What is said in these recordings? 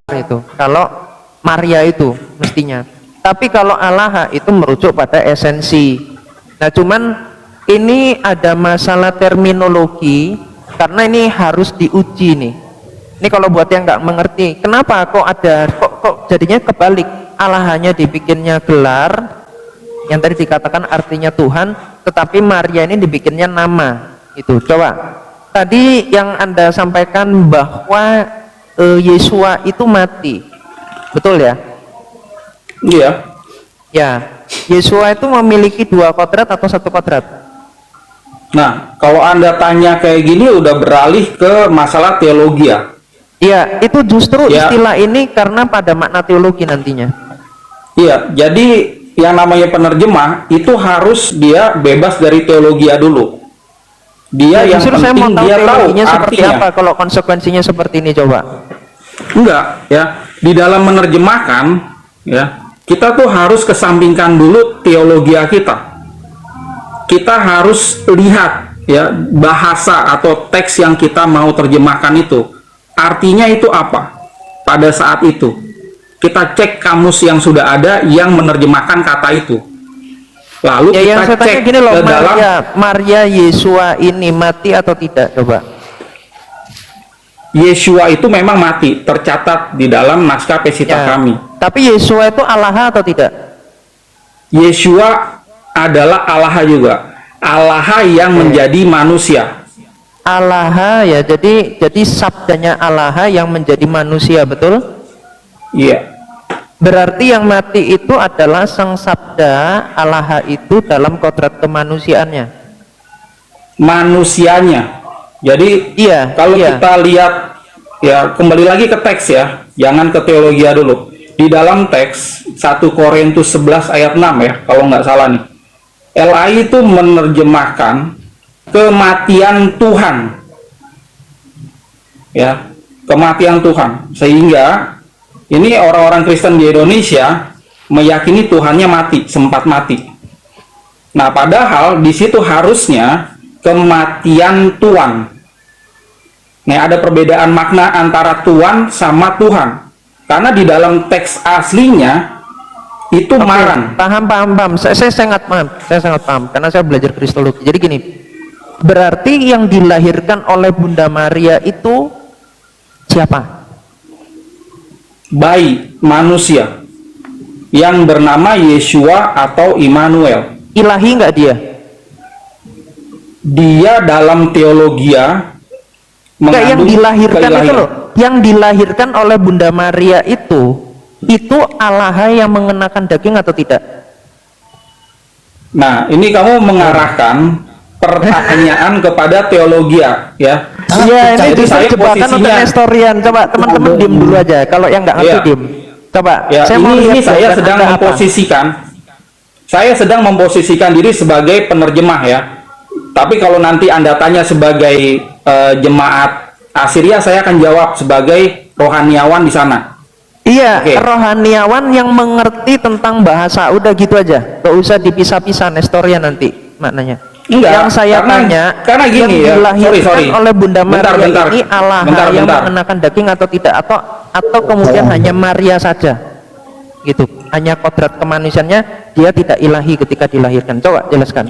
itu. Kalau Maria itu mestinya. Tapi kalau Allah itu merujuk pada esensi. Nah, cuman ini ada masalah terminologi karena ini harus diuji nih. Ini kalau buat yang nggak mengerti, kenapa kok ada kok jadinya kebalik? Allah hanya dibikinnya gelar yang tadi dikatakan artinya Tuhan, tetapi Maria ini dibikinnya nama. Itu coba. Tadi yang Anda sampaikan bahwa Yesua itu mati, betul ya? Iya. Ya, Yesua itu memiliki 2 kodrat atau 1 kodrat? Nah, kalau Anda tanya kayak gini udah beralih ke masalah teologi ya? Iya, itu justru Ya. istilah ini karena pada makna teologi nantinya. Iya, jadi yang namanya penerjemah itu harus dia bebas dari teologi dulu. Dia Ya, yang justru saya mau penting tahu dia tahu teologinya seperti artinya. apa kalau konsekuensinya seperti ini, coba. Enggak, ya. Di dalam menerjemahkan, ya, kita tuh harus kesampingkan dulu teologi kita. Kita harus lihat, ya, bahasa atau teks yang kita mau terjemahkan itu. Artinya itu apa? Pada saat itu, kita cek kamus yang sudah ada yang menerjemahkan kata itu. Lalu Ya, yang kita saya tanya cek gini loh, ke dalam. Maria Yesua ini mati atau tidak, coba. Yesua itu memang mati, tercatat di dalam naskah Pesita Ya. kami. Tapi Yesua itu Allah atau tidak? Yesua adalah Allah juga. Allah yang menjadi manusia. Allah ya, jadi sabdanya Allah yang menjadi manusia, betul? Iya. Berarti yang mati itu adalah sang sabda Allah itu dalam kodrat kemanusiaannya. Manusianya. Jadi Iya, kalau iya. kita lihat, ya, kembali lagi ke teks ya, jangan ke teologi dulu. Di dalam teks 1 Korintus 11 ayat 6 ya, kalau nggak salah nih. LAI itu menerjemahkan kematian Tuhan. Ya, kematian Tuhan. Sehingga ini orang-orang Kristen di Indonesia meyakini Tuhannya mati, sempat mati. Nah, padahal di situ harusnya kematian Tuhan. Nah, ada perbedaan makna antara Tuhan sama Tuhan. Karena di dalam teks aslinya itu maran. Paham. Saya sangat paham karena saya belajar kristologi. Jadi gini, berarti yang dilahirkan oleh Bunda Maria itu siapa? Bayi manusia yang bernama Yesua atau Immanuel. Ilahi nggak dia? Dia dalam teologia Enggak, yang mengandung dilahirkan itu keilahian. loh, yang dilahirkan oleh Bunda Maria itu Allah yang mengenakan daging atau tidak? Nah, ini kamu mengarahkan pertanyaan kepada teologia, ya. Iya, ini Jadi justru saya jebakan untuk posisinya, nestorian. Coba teman-teman diem dulu aja. Kalau yang nggak ngerti Iya. diem. Coba. ya, Saya mau lihat ini saya jawaban sedang Anda apa. memposisikan, saya sedang memposisikan diri sebagai penerjemah ya. Tapi kalau nanti Anda tanya sebagai jemaat Asiria, saya akan jawab sebagai rohaniawan di sana. Iya, Oke. rohaniawan yang mengerti tentang bahasa. Udah gitu aja. Gak usah dipisah-pisah nestorian nanti maknanya. Enggak, Yang saya tanya, karena gini yang ya, dilahirkan sorry. oleh Bunda Maria Bentar. ini Allah yang mengenakan daging atau tidak, atau kemudian hanya Maria saja, gitu. Hanya kodrat kemanusiaannya, dia tidak ilahi ketika dilahirkan. Coba jelaskan.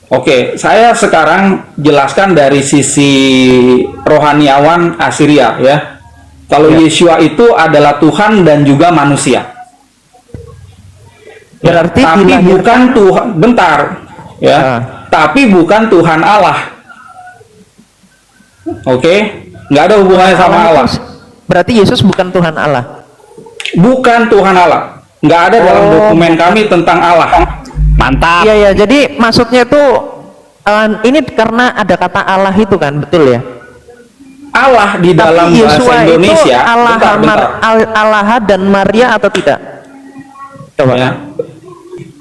Oke, saya sekarang jelaskan dari sisi rohaniawan Asiria ya. Kalau Ya. Yesua itu adalah Tuhan dan juga manusia. Berarti Tapi dilahirkan- bukan Tuhan, bentar ya. Tapi bukan Tuhan Allah. Oke, nggak ada hubungannya sama Allah. Berarti Yesus bukan Tuhan Allah. Bukan Tuhan Allah. Nggak ada dalam dokumen kami tentang Allah. Mantap. Iya ya, jadi maksudnya tuh ini karena ada kata Allah itu kan, betul ya? Allah di dalam Tapi Yesua bahasa Indonesia. itu Allah, Bentar. Allah dan Maria atau tidak? Coba. Ya.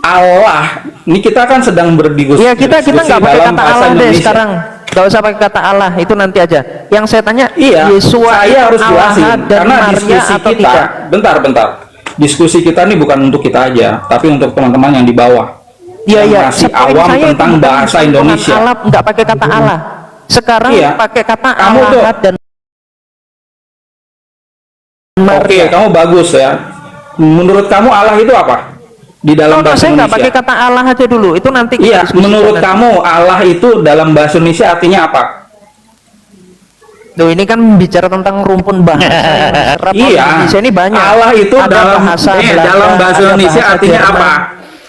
Allah, ini kita kan sedang berdiskusi. Iya, kita nggak pakai dalam kata bahasa Allah deh Indonesia. sekarang. Gak usah pakai kata Allah, itu nanti aja. Yang saya tanya, Iya, Yesua saya itu harus Allah jelasin dan karena Maria diskusi atau kita. tidak? Bentar. Diskusi kita ini bukan untuk kita aja, tapi untuk teman-teman yang di bawah. Iya, yang iya. masih Poin awam saya tentang itu bukan bahasa Tuhan Indonesia. Allah, nggak pakai kata Allah. Sekarang Iya. pakai kata Kamu Allah tuh- dan Oke, Maria. kamu bagus ya. Menurut kamu Allah itu apa? Di dalam bahasa Saya nggak pakai Indonesia. kata Allah aja dulu. Itu nanti kita Iya, diskusikan menurut nanti. kamu Allah itu dalam bahasa Indonesia artinya apa? Loh, ini kan bicara tentang rumpun bahasa. ya, Mas. Rapor Iya. Indonesia ini banyak. Allah itu Ada dalam bahasa Belanda, dalam bahasa ada Indonesia bahasa artinya Jerman, apa?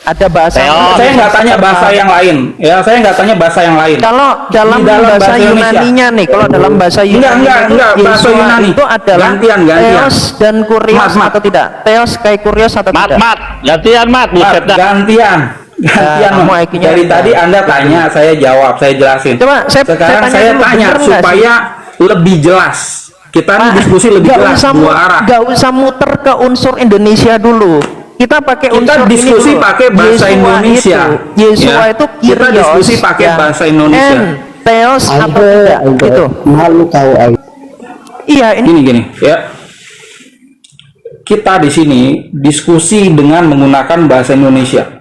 Ada bahasa. Saya nggak tanya bahasa yang lain. Ya, saya nggak tanya bahasa yang lain. Kalau dalam, Di dalam bahasa bahasa Indonesia. Yunaninya nih, kalau dalam bahasa Yunani Enggak, bahasa Yesua Yunani. itu adalah Gantian. Theos dan Kurios Mat. atau tidak? Theos kayak Kurios atau tidak? Gantian mat, buset dah. Gantian. kamu Mat. IQ-nya Dari rendah. tadi Anda tanya, saya jawab, saya jelasin. Coba, Sekarang tanya saya dulu, tanya bener nggak supaya lebih jelas. Kita ini diskusi lebih Nggak jelas usah dua arah. nggak usah muter ke unsur Indonesia dulu. Kita pakai Kita unsur diskusi ini dulu. pakai bahasa Yesua Indonesia. Itu, Yesua Ya. itu Kita Kyrios, diskusi pakai ya. bahasa Indonesia. And Theos apa tidak? Gitu. Malu kau Ayu. Iya, ini Gini ya. Kita di sini diskusi dengan menggunakan bahasa Indonesia.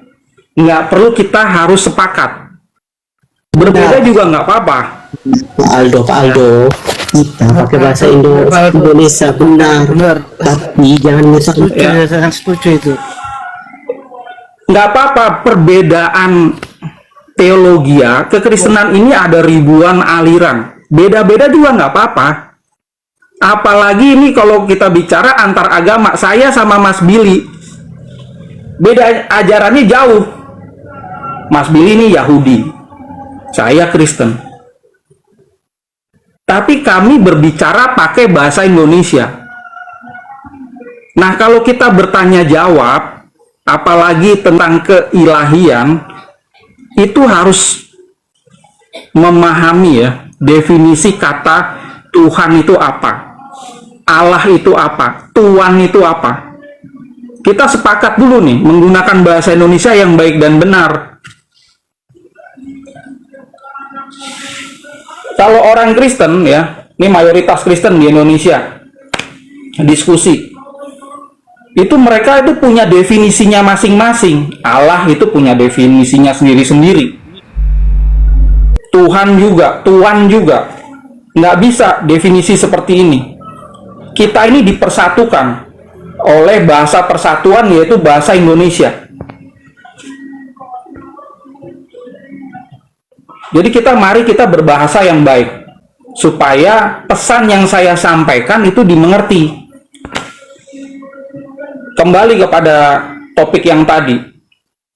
Nggak perlu kita harus sepakat. Berbeda juga nggak apa-apa. Pak Aldo, kita pakai bahasa Indonesia benar. Tapi jangan merusak. Ya. Saya setuju itu. Nggak apa-apa, perbedaan teologi kekristenan ini ada ribuan aliran. Beda-beda juga nggak apa-apa. Apalagi ini kalau kita bicara antar agama, saya sama Mas Billy beda ajarannya jauh. Mas Billy ini Yahudi, saya Kristen. Tapi kami berbicara pakai bahasa Indonesia. Nah, kalau kita bertanya jawab, apalagi tentang keilahian, itu harus memahami ya definisi kata Tuhan itu apa, Allah itu apa, Tuhan itu apa. Kita sepakat dulu nih menggunakan bahasa Indonesia yang baik dan benar. Kalau orang Kristen ya, ini mayoritas Kristen di Indonesia diskusi, itu mereka itu punya definisinya masing-masing. Allah itu punya definisinya sendiri-sendiri. Tuhan juga, Tuhan juga. Nggak bisa definisi seperti ini. Kita ini dipersatukan oleh bahasa persatuan, yaitu bahasa Indonesia. Jadi mari kita berbahasa yang baik, supaya pesan yang saya sampaikan itu dimengerti. Kembali kepada topik yang tadi,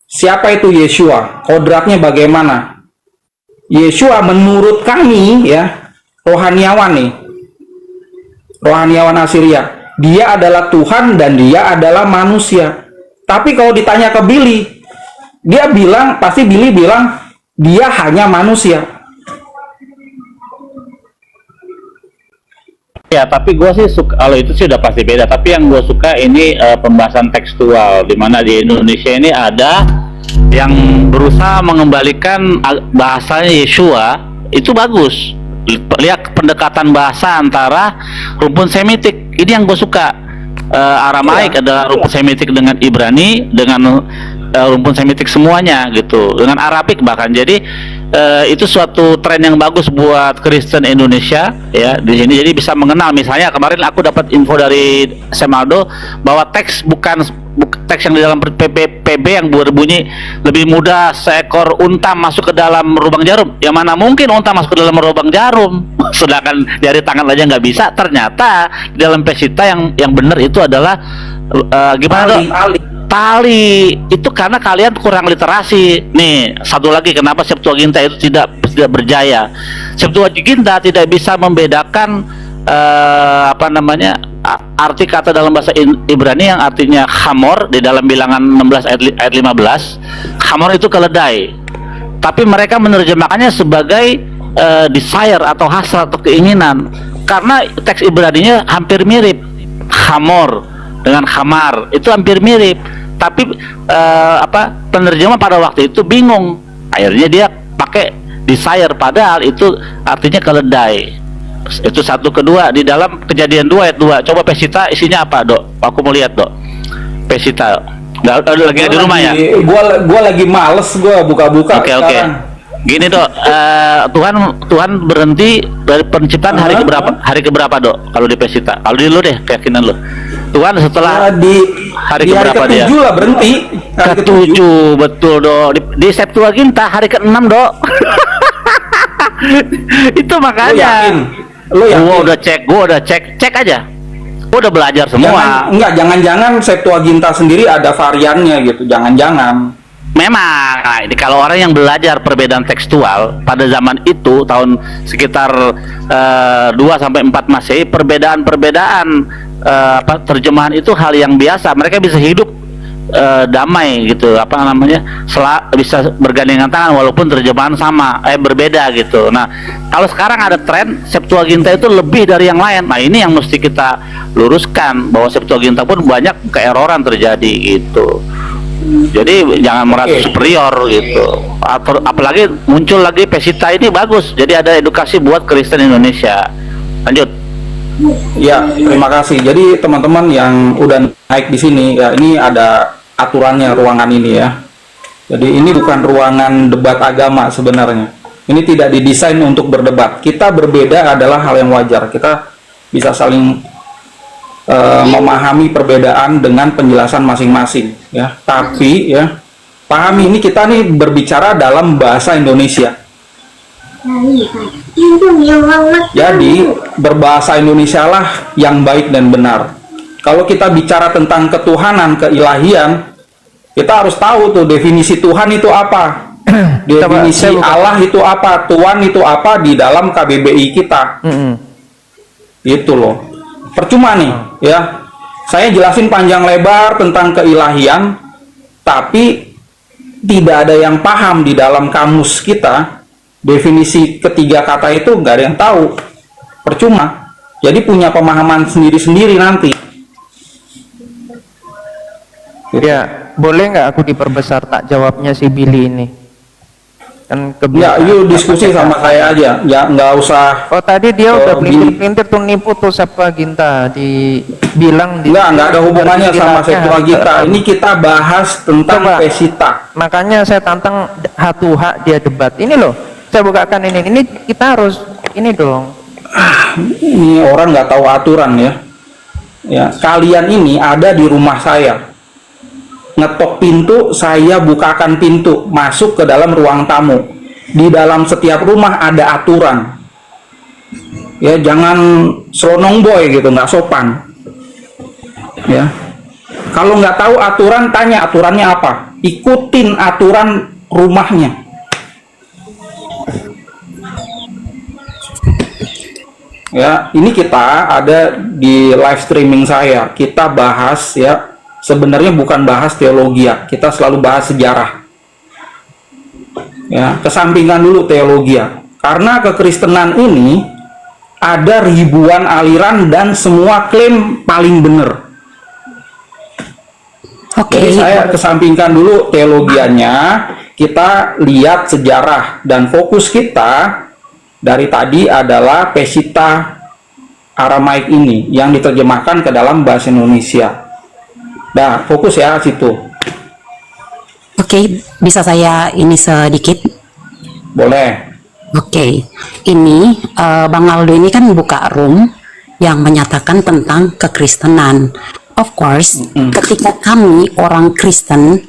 siapa itu Yesua? Kodratnya bagaimana? Yesua menurut kami ya, rohaniawan nih, rohaniawan Assyria, dia adalah Tuhan dan dia adalah manusia. Tapi kalau ditanya ke Billy, dia bilang, pasti Billy bilang dia hanya manusia. Ya, tapi gue sih suka, kalau itu sih udah pasti beda. Tapi yang gue suka ini pembahasan tekstual, di mana di Indonesia ini ada yang berusaha mengembalikan bahasanya Yesua, itu bagus. Lihat pendekatan bahasa antara rumpun Semitik, ini yang gue suka. Aramaik adalah rumpun Semitik dengan Ibrani, dengan rumpun Semitik semuanya gitu, dengan Arabik bahkan. Jadi itu suatu tren yang bagus buat Kristen Indonesia ya di sini. Jadi bisa mengenal, misalnya kemarin aku dapat info dari Semaldo bahwa teks bukan teks yang di dalam PB yang berbunyi lebih mudah seekor unta masuk ke dalam lubang jarum. Yang mana mungkin unta masuk ke dalam lubang jarum, sedangkan dari tangan aja nggak bisa. Ternyata di dalam Pesita yang benar itu adalah gimana dong? Tali. Itu karena kalian kurang literasi. Nih, satu lagi kenapa Septuaginta itu tidak berjaya. Septuaginta tidak bisa membedakan arti kata dalam bahasa Ibrani yang artinya hamor di dalam bilangan 16 ayat 15. Hamor itu keledai. Tapi mereka menerjemahkannya sebagai desire atau hasrat atau keinginan. Karena teks Ibraninya hampir mirip. Hamor dengan khamar itu hampir mirip. Tapi penerjemah pada waktu itu bingung. Akhirnya dia pakai desire, padahal itu artinya keledai. Itu satu. Kedua, di dalam Kejadian 2 ayat 2, coba Pesita isinya apa, Dok? Aku mau lihat, Dok. Pesita lagi di rumah ya. Gua lagi males, gua buka-buka. Oke. Sekarang. Gini dok, Tuhan berhenti dari penciptaan hari keberapa dok? Kalau di Pesita, kalau di lu deh keyakinan lu, Tuhan setelah hari di keberapa dia? ke-7 lah berhenti. Hari ke-7. Ke-7 betul dok. Di Septuaginta hari ke-6 dok. Itu makanya. Lu yakin? Gua udah cek aja. Gua udah belajar semua. Jangan-jangan Septuaginta sendiri ada variannya gitu. Jangan-jangan. Memang, nah, ini kalau orang yang belajar perbedaan tekstual pada zaman itu tahun sekitar 2 sampai 4 Masehi, perbedaan-perbedaan terjemahan itu hal yang biasa. Mereka bisa hidup damai gitu, bisa bergandengan tangan walaupun terjemahan sama, berbeda gitu. Nah, kalau sekarang ada tren Septuaginta itu lebih dari yang lain. Nah, ini yang mesti kita luruskan bahwa Septuaginta pun banyak keeroran terjadi gitu. Jadi jangan merasa superior gitu. Apalagi muncul lagi Pesita ini bagus. Jadi ada edukasi buat Kristen Indonesia. Lanjut. Ya, terima kasih. Jadi teman-teman yang udah naik di sini, ya ini ada aturannya ruangan ini ya. Jadi ini bukan ruangan debat agama sebenarnya. Ini tidak didesain untuk berdebat. Kita berbeda adalah hal yang wajar. Kita bisa saling memahami perbedaan dengan penjelasan masing-masing ya. Tapi ya, pahami ini kita nih berbicara dalam bahasa Indonesia. Jadi berbahasa Indonesia lah yang baik dan benar. Kalau kita bicara tentang ketuhanan, keilahian, kita harus tahu tuh definisi Tuhan itu apa. Definisi Allah itu apa, Tuhan itu apa di dalam KBBI kita. Itu loh. Percuma nih ya, saya jelasin panjang lebar tentang keilahian, tapi tidak ada yang paham di dalam kamus kita. Definisi ketiga kata itu nggak ada yang tahu. Percuma. Jadi punya pemahaman sendiri-sendiri nanti. Ya, boleh nggak aku diperbesar tak jawabnya si Billy ini? Kan Ya, yuk diskusi sama saya aja. Ya, nggak usah. Oh, tadi dia udah pelintir-pelintir tuh nipu tuh Septuaginta, dibilang nggak ada hubungannya sama Septuaginta. Ini kita bahas tentang Pesita. Makanya saya tantang hatu hak dia debat. Ini loh, saya bukakan ini kita harus ini dong. Ini orang nggak tahu aturan ya. Ya, kalian ini ada di rumah saya. Ngetok pintu, saya bukakan pintu, masuk ke dalam ruang tamu. Di dalam setiap rumah ada aturan. Ya, jangan selonong boy gitu, nggak sopan. Ya, kalau nggak tahu aturan, tanya aturannya apa. Ikutin aturan rumahnya. Ya, ini kita ada di live streaming saya. Kita bahas ya. Sebenarnya bukan bahas teologi ya, kita selalu bahas sejarah. Ya, kesampingkan dulu teologi ya. Karena kekristenan ini ada ribuan aliran dan semua klaim paling benar. Jadi saya kesampingkan dulu teologianya, kita lihat sejarah dan fokus kita dari tadi adalah Pesita Aramaik ini yang diterjemahkan ke dalam bahasa Indonesia. Nah, fokus ya situ. Oke, bisa saya ini sedikit? Boleh. Oke, ini Bang Aldo ini kan buka room yang menyatakan tentang kekristenan. Of course, ketika kami orang Kristen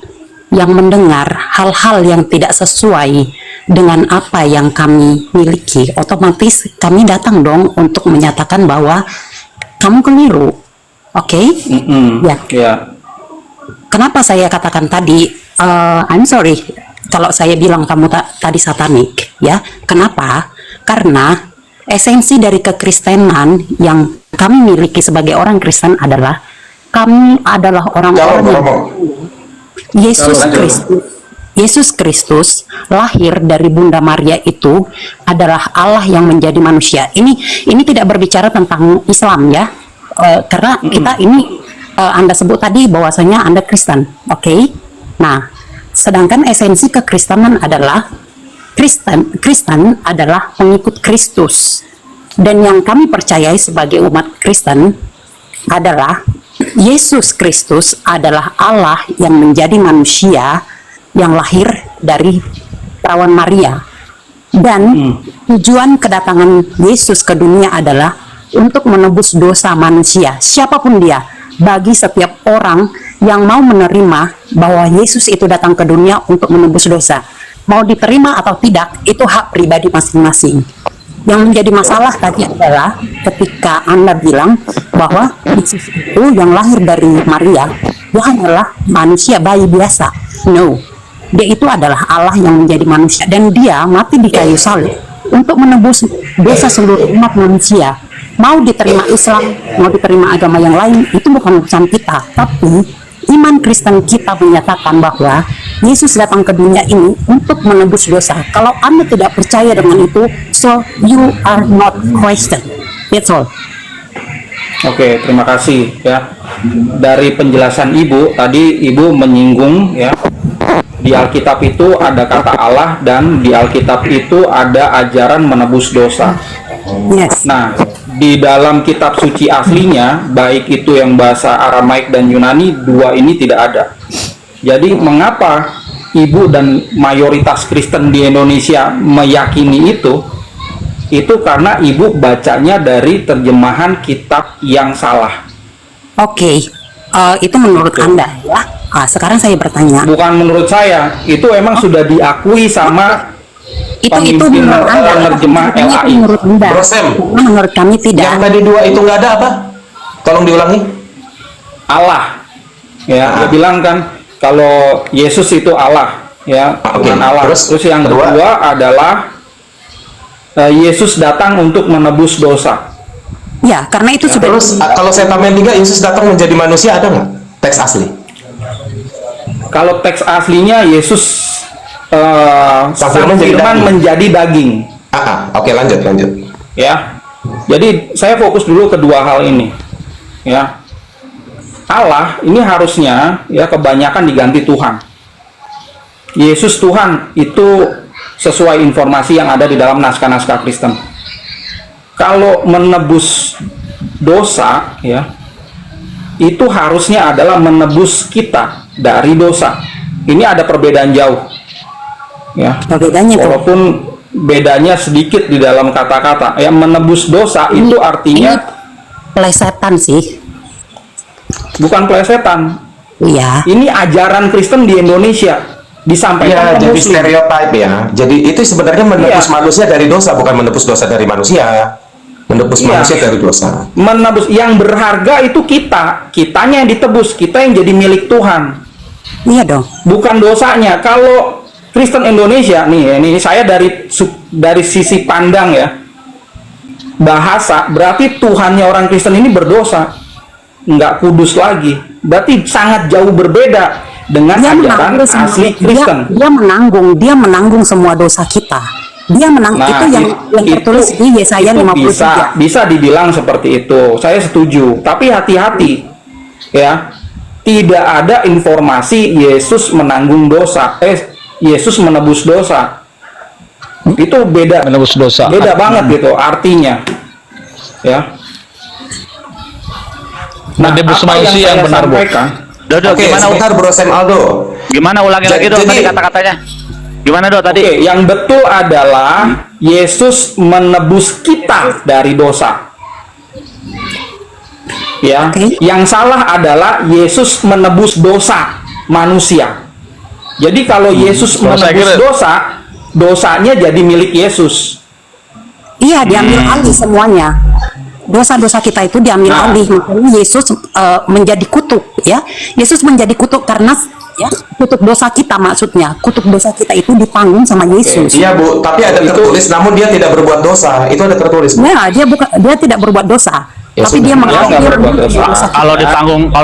yang mendengar hal-hal yang tidak sesuai dengan apa yang kami miliki, otomatis kami datang dong untuk menyatakan bahwa kamu keliru. Oke? Ya. Kenapa saya katakan tadi, I'm sorry kalau saya bilang kamu tadi satanik, ya? Kenapa? Karena esensi dari kekristenan yang kami miliki sebagai orang Kristen adalah kami adalah orang-orang Yesus Kristus lahir dari Bunda Maria itu adalah Allah yang menjadi manusia. Ini tidak berbicara tentang Islam ya. Karena kita ini Anda sebut tadi bahwasanya Anda Kristen, oke? Nah, sedangkan esensi kekristenan adalah Kristen adalah pengikut Kristus, dan yang kami percayai sebagai umat Kristen adalah Yesus Kristus adalah Allah yang menjadi manusia yang lahir dari perawan Maria. Dan tujuan kedatangan Yesus ke dunia adalah untuk menebus dosa manusia, siapapun dia. Bagi setiap orang yang mau menerima bahwa Yesus itu datang ke dunia untuk menebus dosa, mau diterima atau tidak, itu hak pribadi masing-masing. Yang menjadi masalah tadi adalah ketika Anda bilang bahwa Yesus itu yang lahir dari Maria, dia hanyalah manusia, bayi biasa. No, dia itu adalah Allah yang menjadi manusia, dan dia mati di kayu salib untuk menebus dosa seluruh umat manusia. Mau diterima Islam, mau diterima agama yang lain, itu bukan urusan kita. Tapi iman Kristen kita menyatakan bahwa Yesus datang ke dunia ini untuk menebus dosa. Kalau Anda tidak percaya dengan itu, so you are not Christian. That's all. Oke, terima kasih ya. Dari penjelasan Ibu, tadi Ibu menyinggung ya, di Alkitab itu ada kata Allah dan di Alkitab itu ada ajaran menebus dosa. Yes. Nah, di dalam kitab suci aslinya, baik itu yang bahasa Aramaik dan Yunani, dua ini tidak ada. Jadi mengapa Ibu dan mayoritas Kristen di Indonesia meyakini itu? Itu karena Ibu bacanya dari terjemahan kitab yang salah. Oke, itu menurut Anda ya. Sekarang saya bertanya. Bukan menurut saya, itu emang sudah diakui sama Itu pemimpin menurut Anda. penerjemah Itu LAI. menurut Anda. Bro Sam, Karena menurut kami tidak. yang tadi dua itu nggak ada apa? Tolong diulangi. Allah. Ya, dia bilang kan kalau Yesus itu Allah, ya, Oke, Tuhan Allah. terus Terus yang kedua? kedua adalah Yesus datang untuk menebus dosa. Ya, karena itu sudah. Terus kalau saya tambahin 3, Yesus datang menjadi manusia, ada nggak teks asli? Kalau teks aslinya Yesus sang firman menjadi daging. Oke, lanjut. Ya. Jadi saya fokus dulu kedua hal ini. Ya. Allah ini harusnya ya kebanyakan diganti Tuhan. Yesus Tuhan itu sesuai informasi yang ada di dalam naskah-naskah Kristen. Kalau menebus dosa ya, itu harusnya adalah menebus kita dari dosa. Ini ada perbedaan jauh. Ya. Perbedaannya tuh. Walaupun bedanya sedikit di dalam kata-kata. Ya, menebus dosa itu artinya Plesetan sih. bukan plesetan. Iya. Ini ajaran Kristen di Indonesia disampaikan Ya, ke jadi Muslim. stereotip ya. Jadi itu sebenarnya menebus Iya. manusia dari dosa, bukan menebus dosa dari manusia. Menebus Iya. manusia dari dosa. Menebus yang berharga itu kitanya yang ditebus, kita yang jadi milik Tuhan, Iya dong. bukan dosanya. Kalau Kristen Indonesia nih, ini saya dari sisi pandang ya, bahasa, berarti Tuhannya orang Kristen ini berdosa, nggak kudus lagi. Berarti sangat jauh berbeda dengan ajaran asli Kristen. Dia menanggung semua dosa kita. Dia menang Nah, itu yang tertulis di Yesaya itu 53. bisa dibilang seperti itu. Saya setuju. Tapi hati-hati, ya. Tidak ada informasi Yesus menanggung dosa. Yesus menebus dosa. Itu beda. Menebus dosa. Beda banget gitu artinya. Ya. Menebus apa manusia yang saya benar, Bu. sampaikan, Dodo, Oke, gimana? sebentar Bro Sam Aldo. Gimana ulangi lagi dong Jadi- tadi kata-katanya? Gimana dong tadi? Oke, yang betul adalah Yesus menebus kita dari dosa. Ya, Oke. yang salah adalah Yesus menebus dosa manusia. Jadi kalau Yesus Kalau saya menebus kira- dosa, dosanya jadi milik Yesus. Iya, diambil alih semuanya. Dosa-dosa kita itu diambil Nah. alih. Makanya Yesus menjadi kutuk, ya. Yesus menjadi kutuk karena ya, kutuk dosa kita maksudnya. Kutuk dosa kita itu ditanggung sama Yesus. Iya Bu, tapi ada tertulis, namun dia tidak berbuat dosa. Itu ada tertulis. Bu. Ya, dia tidak berbuat dosa. Ya tapi sudah. dia Dia mengaku nggak dia berbuat dosa. kita. Kalau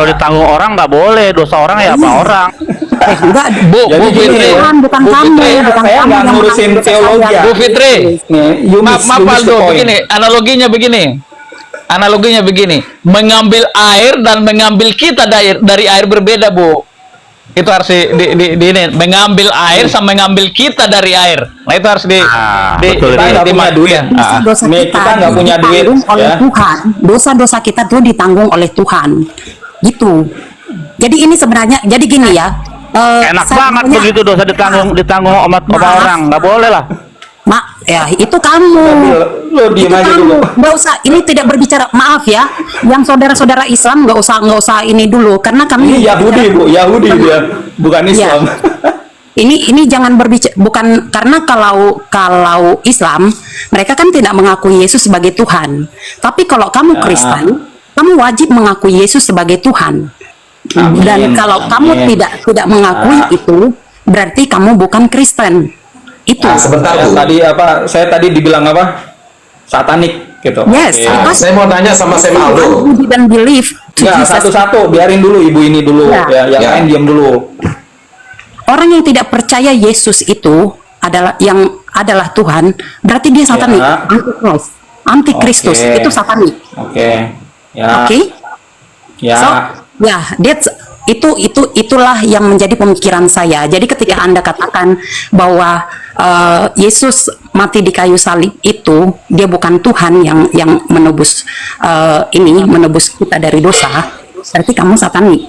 ditanggung orang nggak boleh, dosa orang ya apa orang. Enggak, Bu Jadi Fitri, gini, Tuhan, bukan Bu kamu, Fitri, bukan saya kamu nggak yang ngurusin menanggung dosa teologi. saya. Bu Fitri. Nih, you Maaf miss the Aldo, point. begini, analoginya begini, mengambil air dan mengambil kita dari air berbeda, Bu. Itu harus di ini, mengambil air sama mengambil kita dari air. Nah itu harus Betul, kita nggak punya duit. Dosa-dosa Nih, kita nggak punya duit, ditanggung oleh ya. Tuhan. Dosa-dosa kita tuh ditanggung oleh Tuhan. Gitu. Jadi ini sebenarnya, jadi gini ya. Enak saya banget punya- begitu dosa ditanggung sama Maaf. orang, nggak boleh lah. Ya itu kamu. Lo diem Itu aja kamu. dulu. Nggak usah, ini tidak berbicara, maaf ya, yang saudara-saudara Islam nggak usah ini dulu, karena kami Ini Yahudi, Bu, Yahudi dia, bukan Islam. ini jangan berbicara, bukan, karena kalau Islam mereka kan tidak mengakui Yesus sebagai Tuhan, tapi kalau kamu Kristen, kamu wajib mengakui Yesus sebagai Tuhan. Dan kalau kamu tidak mengakui itu, berarti kamu bukan Kristen. Itu. Nah, sebentar Bu. Saya tadi dibilang apa? Satanik gitu. Yes, Oke. because Saya mau tanya sama Sam Aldo. you didn't believe to Nggak, Jesus. satu-satu, biarin dulu ibu ini dulu, Ya. yang Ya. lain diam dulu. Orang yang tidak percaya Yesus itu adalah Tuhan, berarti dia satanik, Ya. antikristus, antikristus, Oke. itu satanik. Oke. Ya. Oke? Ya. So, itulah yang menjadi pemikiran saya. Jadi ketika Anda katakan bahwa Yesus mati di kayu salib itu, dia bukan Tuhan yang menebus menebus kita dari dosa, berarti kamu satanik.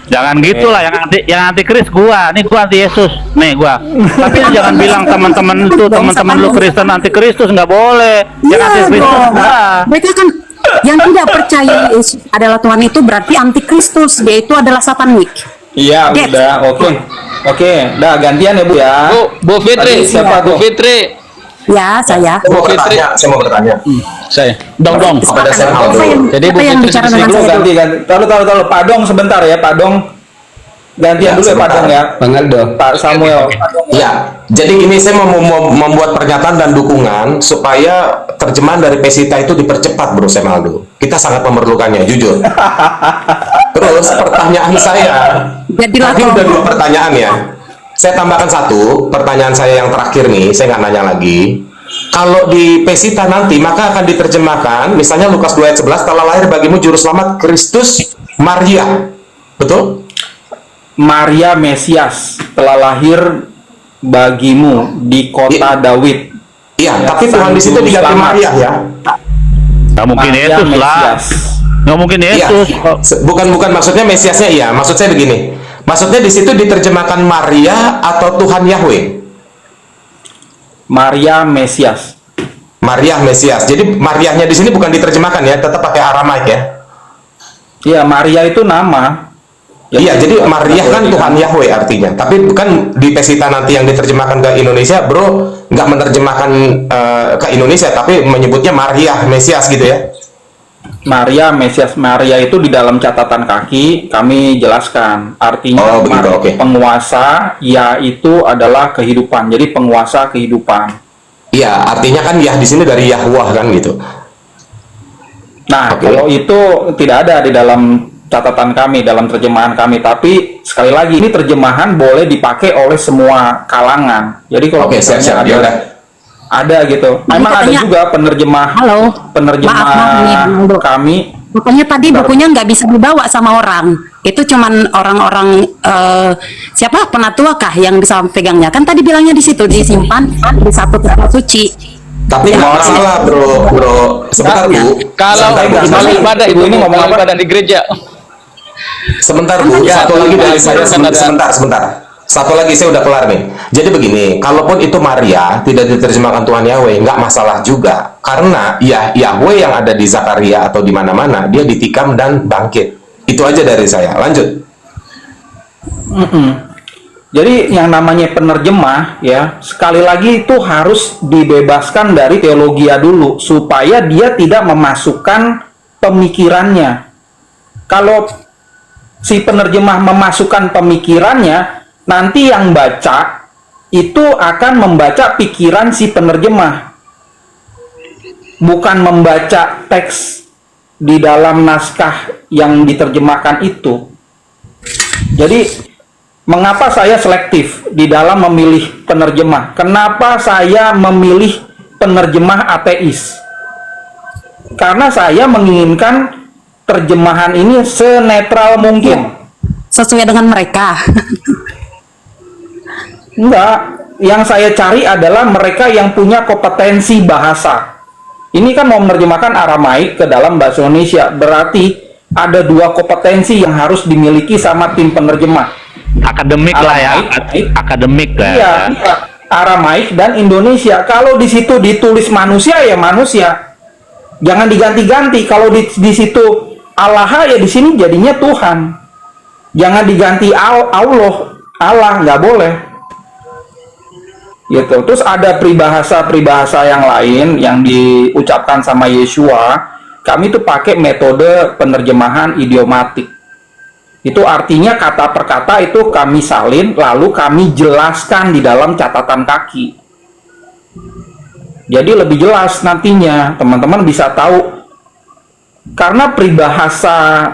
Jangan gitulah, yang antikris gua, nih gua anti Yesus, nih gua. Tapi lu jangan bilang teman-teman lu Kristen antikristus, nggak boleh. Yang Iya antikristus dong. gua. Mereka kan yang tidak percaya Yesus adalah Tuhan itu berarti antikristus, dia itu adalah satanik. Iya, Yes. udah, oke. Oke, dah gantian ya Bu ya. Bu Fitri, Tadi siapa Bu tuh? Fitri, Ya, saya. Saya mau bertanya. saya, dong. Kepada Sam Siapa Aldo. yang, Jadi siapa Bu yang Fitri bicara di dengan sini saya? Ganti. Tahu. Pak Dong sebentar ya, Pak Dong. Gantian Ya, dulu ya Pak sebentar. Dong ya. Bang Aldo. Pak Samuel. Ya, jadi gini saya mau membuat pernyataan dan dukungan supaya terjemahan dari Pesita itu dipercepat, Bro Sam Aldo. Kita sangat memerlukannya, jujur. Terus pertanyaan saya, Jadilah tadi udah kelompok. 2 pertanyaan ya. Saya tambahkan 1 pertanyaan saya yang terakhir nih, saya nggak nanya lagi. Kalau di Pesita nanti maka akan diterjemahkan, misalnya Lukas 2 ayat 11, telah lahir bagimu juru selamat Kristus Maria, betul? Maria Mesias telah lahir bagimu di kota David. Iya, Ya, tapi Tuhan di situ Sang Juru diganti Selamat. Maria ya. Nggak mungkin Maria Yesus lah. Mesias. Nggak mungkin Iya, Yesus. bukan maksudnya Mesiasnya iya. Maksud saya begini. Maksudnya di situ diterjemahkan Maria atau Tuhan Yahweh. Maria Mesias. Maria Mesias. Jadi Mariahnya di sini bukan diterjemahkan ya, tetap pakai Aramaik ya. Iya, Maria itu nama. Iya, jadi Maria kan Tuhan Yahweh artinya. Tapi bukan di Pesita nanti yang diterjemahkan ke Indonesia, Bro, nggak menerjemahkan ke Indonesia, tapi menyebutnya Maria Mesias gitu ya. Maria Mesias. Maria itu di dalam catatan kaki kami jelaskan. Artinya Oh, begitu, oke. penguasa, ya itu adalah kehidupan. Jadi penguasa kehidupan. Iya, artinya kan Yah di sini dari Yahweh kan gitu. Nah, Oke. kalau itu tidak ada di dalam catatan kami, dalam terjemahan kami. Tapi sekali lagi, ini terjemahan boleh dipakai oleh semua kalangan. Jadi kalau Oke, misalnya siap-siap. ada, Yaudah. ada gitu. Tadi Memang ada katanya- juga penerjemah, Halo. penerjemah Maaf nih, Bang Aldo. kami. Pokoknya tadi bukunya nggak bisa dibawa sama orang. Itu cuman orang-orang siapa penatua kah yang bisa pegangnya? Kan tadi bilangnya di situ disimpan di satu kitab suci. Tapi nggak masalah, bro. Sebentar, Bu. Kalau Sebentar, Bu. ibadah Ibu itu ini ngomong apa? ibadah di gereja. Sebentar, Bu. Ya, Satu lagi dari saya. kan ada- Sebentar. Satu lagi saya udah kelar nih. Jadi begini, kalaupun itu Maria tidak diterjemahkan Tuhan Yahweh, nggak masalah juga. Karena ya Yahweh yang ada di Zakaria atau di mana-mana, dia ditikam dan bangkit. Itu aja dari saya. Lanjut. Jadi yang namanya penerjemah ya, sekali lagi itu harus dibebaskan dari teologia dulu supaya dia tidak memasukkan pemikirannya. Kalau si penerjemah memasukkan pemikirannya, nanti yang baca itu akan membaca pikiran si penerjemah, bukan membaca teks di dalam naskah yang diterjemahkan itu. Jadi mengapa saya selektif di dalam memilih penerjemah? Kenapa saya memilih penerjemah ateis? Karena saya menginginkan terjemahan ini senetral mungkin. Sesuai dengan mereka. Enggak, yang saya cari adalah mereka yang punya kompetensi bahasa. Ini kan mau menerjemahkan Aramaik ke dalam bahasa Indonesia, berarti ada 2 kompetensi yang harus dimiliki sama tim penerjemah. Akademik lah ya, Aramaik. akademik lah. Iya, ya. iya. Aramaik dan Indonesia. Kalau di situ ditulis manusia ya manusia. Jangan diganti-ganti. Kalau di situ Allah ya di sini jadinya Tuhan. Jangan diganti Allah nggak boleh. Gitu. Terus ada peribahasa yang lain yang diucapkan sama Yeshua. Kami tuh pakai metode penerjemahan idiomatik. Itu artinya kata per kata itu kami salin, lalu kami jelaskan di dalam catatan kaki. Jadi lebih jelas nantinya, teman-teman bisa tahu. Karena peribahasa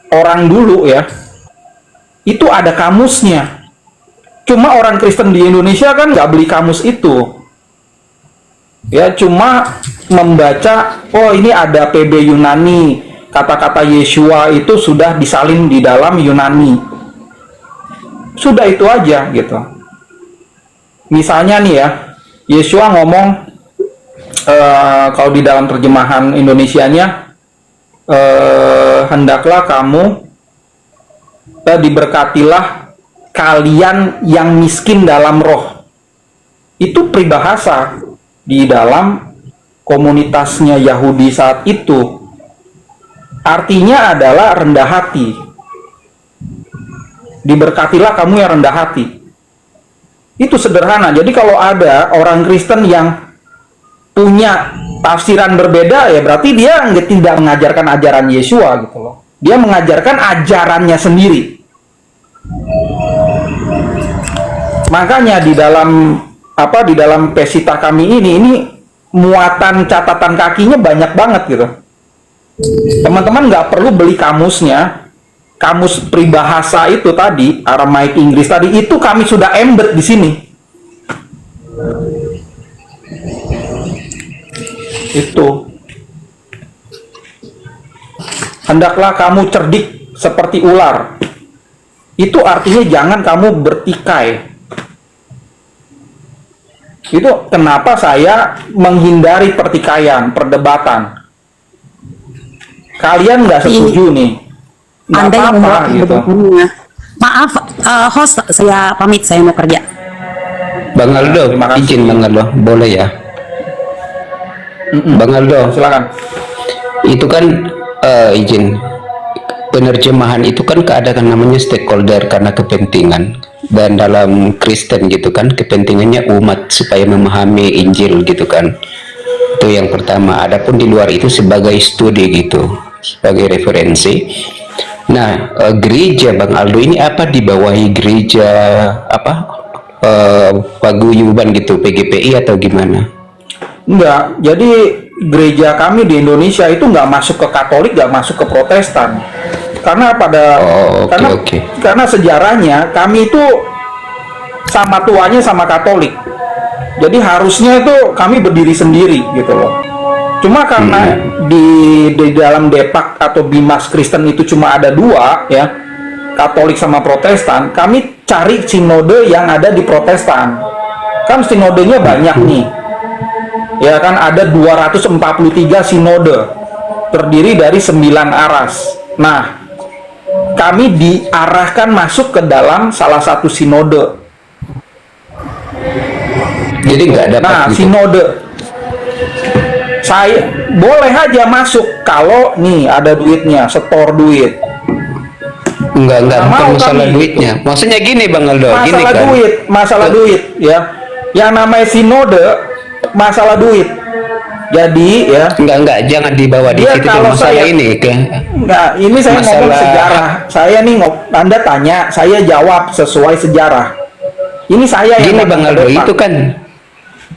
orang dulu ya, itu ada kamusnya. Cuma orang Kristen di Indonesia kan nggak beli kamus itu. Ya, cuma membaca, oh ini ada PB Yunani. Kata-kata Yeshua itu sudah disalin di dalam Yunani. Sudah itu aja gitu. Misalnya nih ya, Yeshua ngomong kalau di dalam terjemahan Indonesianya, hendaklah kamu diberkatilah kalian yang miskin dalam roh. Itu peribahasa di dalam komunitasnya Yahudi saat itu. Artinya adalah rendah hati. Diberkatilah kamu yang rendah hati. Itu sederhana. Jadi kalau ada orang Kristen yang punya tafsiran berbeda, ya berarti dia tidak mengajarkan ajaran Yeshua gitu loh. Dia mengajarkan ajarannya sendiri. Makanya di dalam pesita kami ini muatan catatan kakinya banyak banget gitu. Teman-teman nggak perlu beli kamusnya. Kamus peribahasa itu tadi, Aramaik Inggris tadi, itu kami sudah embed di sini. Itu. Hendaklah kamu cerdik seperti ular. Itu artinya jangan kamu bertikai. Itu kenapa saya menghindari pertikaian, perdebatan. Kalian nggak setuju nih, nggak Anda yang apa-apa membuat gitu. perdebatannya. Maaf, host, saya pamit, saya mau kerja. Bang Aldo, Terima kasih. izin Bang Aldo, boleh ya? Bang Aldo, Silakan. itu kan izin penerjemahan itu kan keadaan namanya stakeholder karena kepentingan, dan dalam Kristen gitu kan kepentingannya umat supaya memahami Injil gitu kan. Itu yang pertama. Adapun di luar itu sebagai studi gitu, sebagai referensi. Nah, gereja Bang Aldo ini apa dibawahi gereja paguyuban gitu, PGPI atau gimana? Enggak, jadi gereja kami di Indonesia itu nggak masuk ke Katolik, nggak masuk ke Protestan. Karena karena sejarahnya kami itu sama tuanya sama Katolik. Jadi harusnya itu kami berdiri sendiri gitu loh. Cuma karena di dalam Depak atau Bimas Kristen itu cuma ada dua ya, Katolik sama Protestan, kami cari sinode yang ada di Protestan. Kan sinodenya banyak nih. Ya kan ada 243 sinode. Terdiri dari 9 aras. Nah, kami diarahkan masuk ke dalam salah satu sinode. Jadi nggak dapat Nah, gitu. sinode saya boleh aja masuk kalau nih ada duitnya, setor duit. Enggak, Nggak bukan mau masalah kami. duitnya. Maksudnya gini Bang Aldo, gini Masalah kan. duit, masalah duit ya. Yang namanya sinode masalah duit. Jadi ya, Enggak, jangan dibawa di Dia situ kalau masalah saya- ini kan. nggak, ini saya ngomong Masalah- sejarah. Saya nih Anda tanya, saya jawab sesuai sejarah. Ini saya yang Gini ngomong Bang ke Aldo, depan. itu kan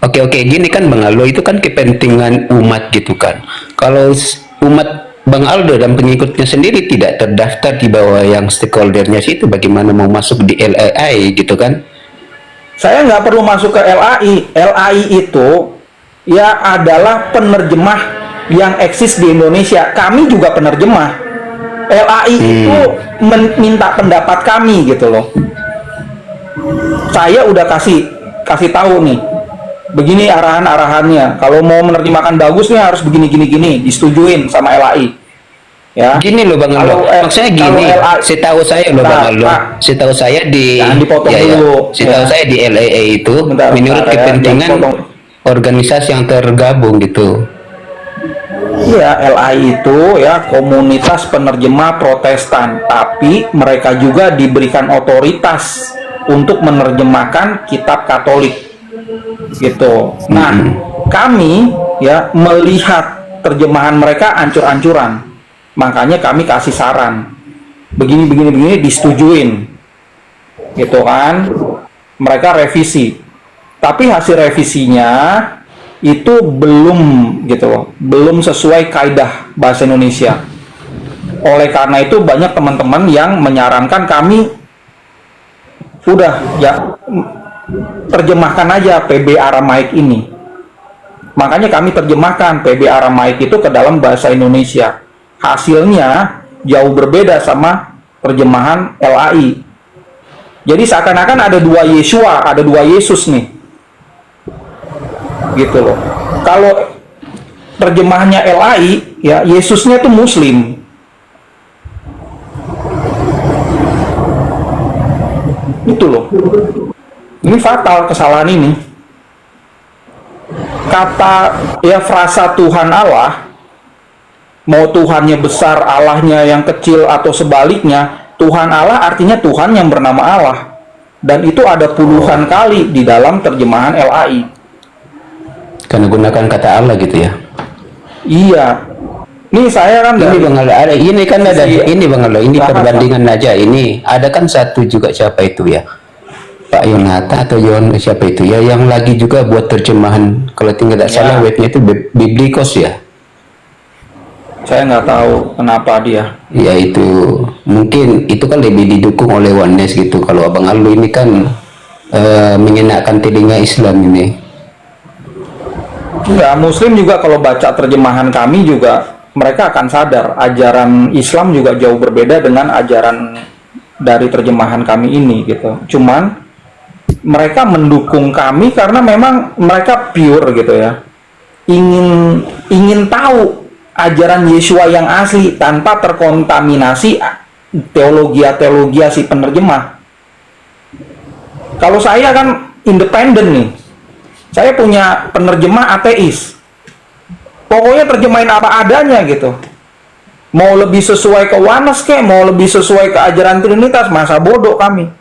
Oke, gini kan Bang Aldo, itu kan kepentingan umat gitu kan. Kalau umat Bang Aldo dan pengikutnya sendiri tidak terdaftar di bawah yang stakeholdernya situ, bagaimana mau masuk di LAI gitu kan? Saya nggak perlu masuk ke LAI. LAI itu ya adalah penerjemah yang eksis di Indonesia. Kami juga penerjemah. LAI itu minta pendapat kami gitu loh. Saya udah kasih tahu nih. Begini arahannya. Kalau mau menerjemahkan bagus nih harus begini gini, disetujuin sama LAI. Ya. Gini loh Bang Aldo, maksudnya kalau gini, setahu saya loh Bang Aldo, setahu saya di jangan dipotong ya, dulu. setahu saya di LAA itu menurut ya, kepentingan jangan potong. organisasi yang tergabung gitu. Iya, LAI itu ya komunitas penerjemah Protestan, tapi mereka juga diberikan otoritas untuk menerjemahkan kitab Katolik, gitu. Nah, kami ya melihat terjemahan mereka ancur-ancuran, makanya kami kasih saran, begini disetujuin, gitu kan? Mereka revisi, tapi hasil revisinya itu belum gitu loh, belum sesuai kaidah bahasa Indonesia. Oleh karena itu banyak teman-teman yang menyarankan kami udah ya terjemahkan aja PB Aramaik ini. Makanya kami terjemahkan PB Aramaik itu ke dalam bahasa Indonesia. Hasilnya jauh berbeda sama terjemahan LAI. Jadi seakan-akan ada dua Yesua, ada dua Yesus nih. Gitu loh. Kalau terjemahannya LAI ya Yesusnya tuh Muslim. Itu loh. Ini fatal kesalahan ini. Kata ya frasa Tuhan Allah, mau Tuhannya besar, Allahnya yang kecil atau sebaliknya, Tuhan Allah artinya Tuhan yang bernama Allah. Dan itu ada puluhan kali di dalam terjemahan LAI. Karena gunakan kata Allah gitu ya. Iya. Nih saya kan Ini Bang Aldo, ada ini kan ada ini Bang Aldo, ini bahasa. perbandingan aja ini. Ada kan satu juga siapa itu ya? Pak Yonata atau Yon siapa itu ya yang lagi juga buat terjemahan kalau tidak salah webnya itu Biblikos ya. Saya nggak tahu kenapa dia. Ya itu mungkin itu kan lebih didukung oleh Oneness gitu. Kalau Abang Aldo ini kan mengenakan telinga Islam ini. Enggak, Muslim juga kalau baca terjemahan kami juga mereka akan sadar ajaran Islam juga jauh berbeda dengan ajaran dari terjemahan kami ini gitu. Cuman mereka mendukung kami karena memang mereka pure gitu ya. Ingin tahu ajaran Yesua yang asli tanpa terkontaminasi teologi si penerjemah. Kalau saya kan independen nih. Saya punya penerjemah ateis. Pokoknya terjemahin apa adanya gitu. Mau lebih sesuai ke Oneness kek, mau lebih sesuai ke ajaran Trinitas, masa bodoh kami.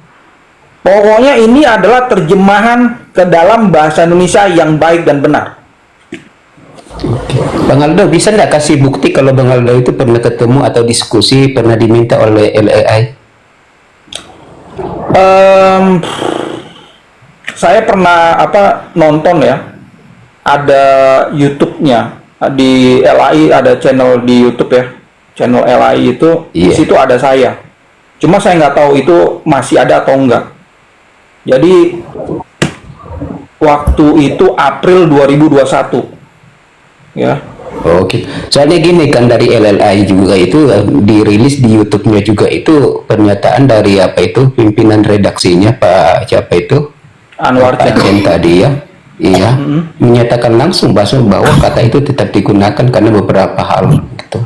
Pokoknya ini adalah terjemahan ke dalam bahasa Indonesia yang baik dan benar. Bang Aldo bisa nggak kasih bukti kalau Bang Aldo itu pernah ketemu atau diskusi pernah diminta oleh LAI? Saya pernah nonton ya, ada YouTube-nya di LAI, ada channel di YouTube ya, channel LAI itu di situ ada saya. Cuma saya nggak tahu itu masih ada atau enggak. Jadi waktu itu April 2021 ya. Oke, soalnya gini kan dari LLI juga itu dirilis di YouTube-nya juga itu pernyataan dari apa itu pimpinan redaksinya Pak siapa itu? Anwar Chen tadi ya, iya, menyatakan langsung bahwa kata itu tetap digunakan karena beberapa hal gitu.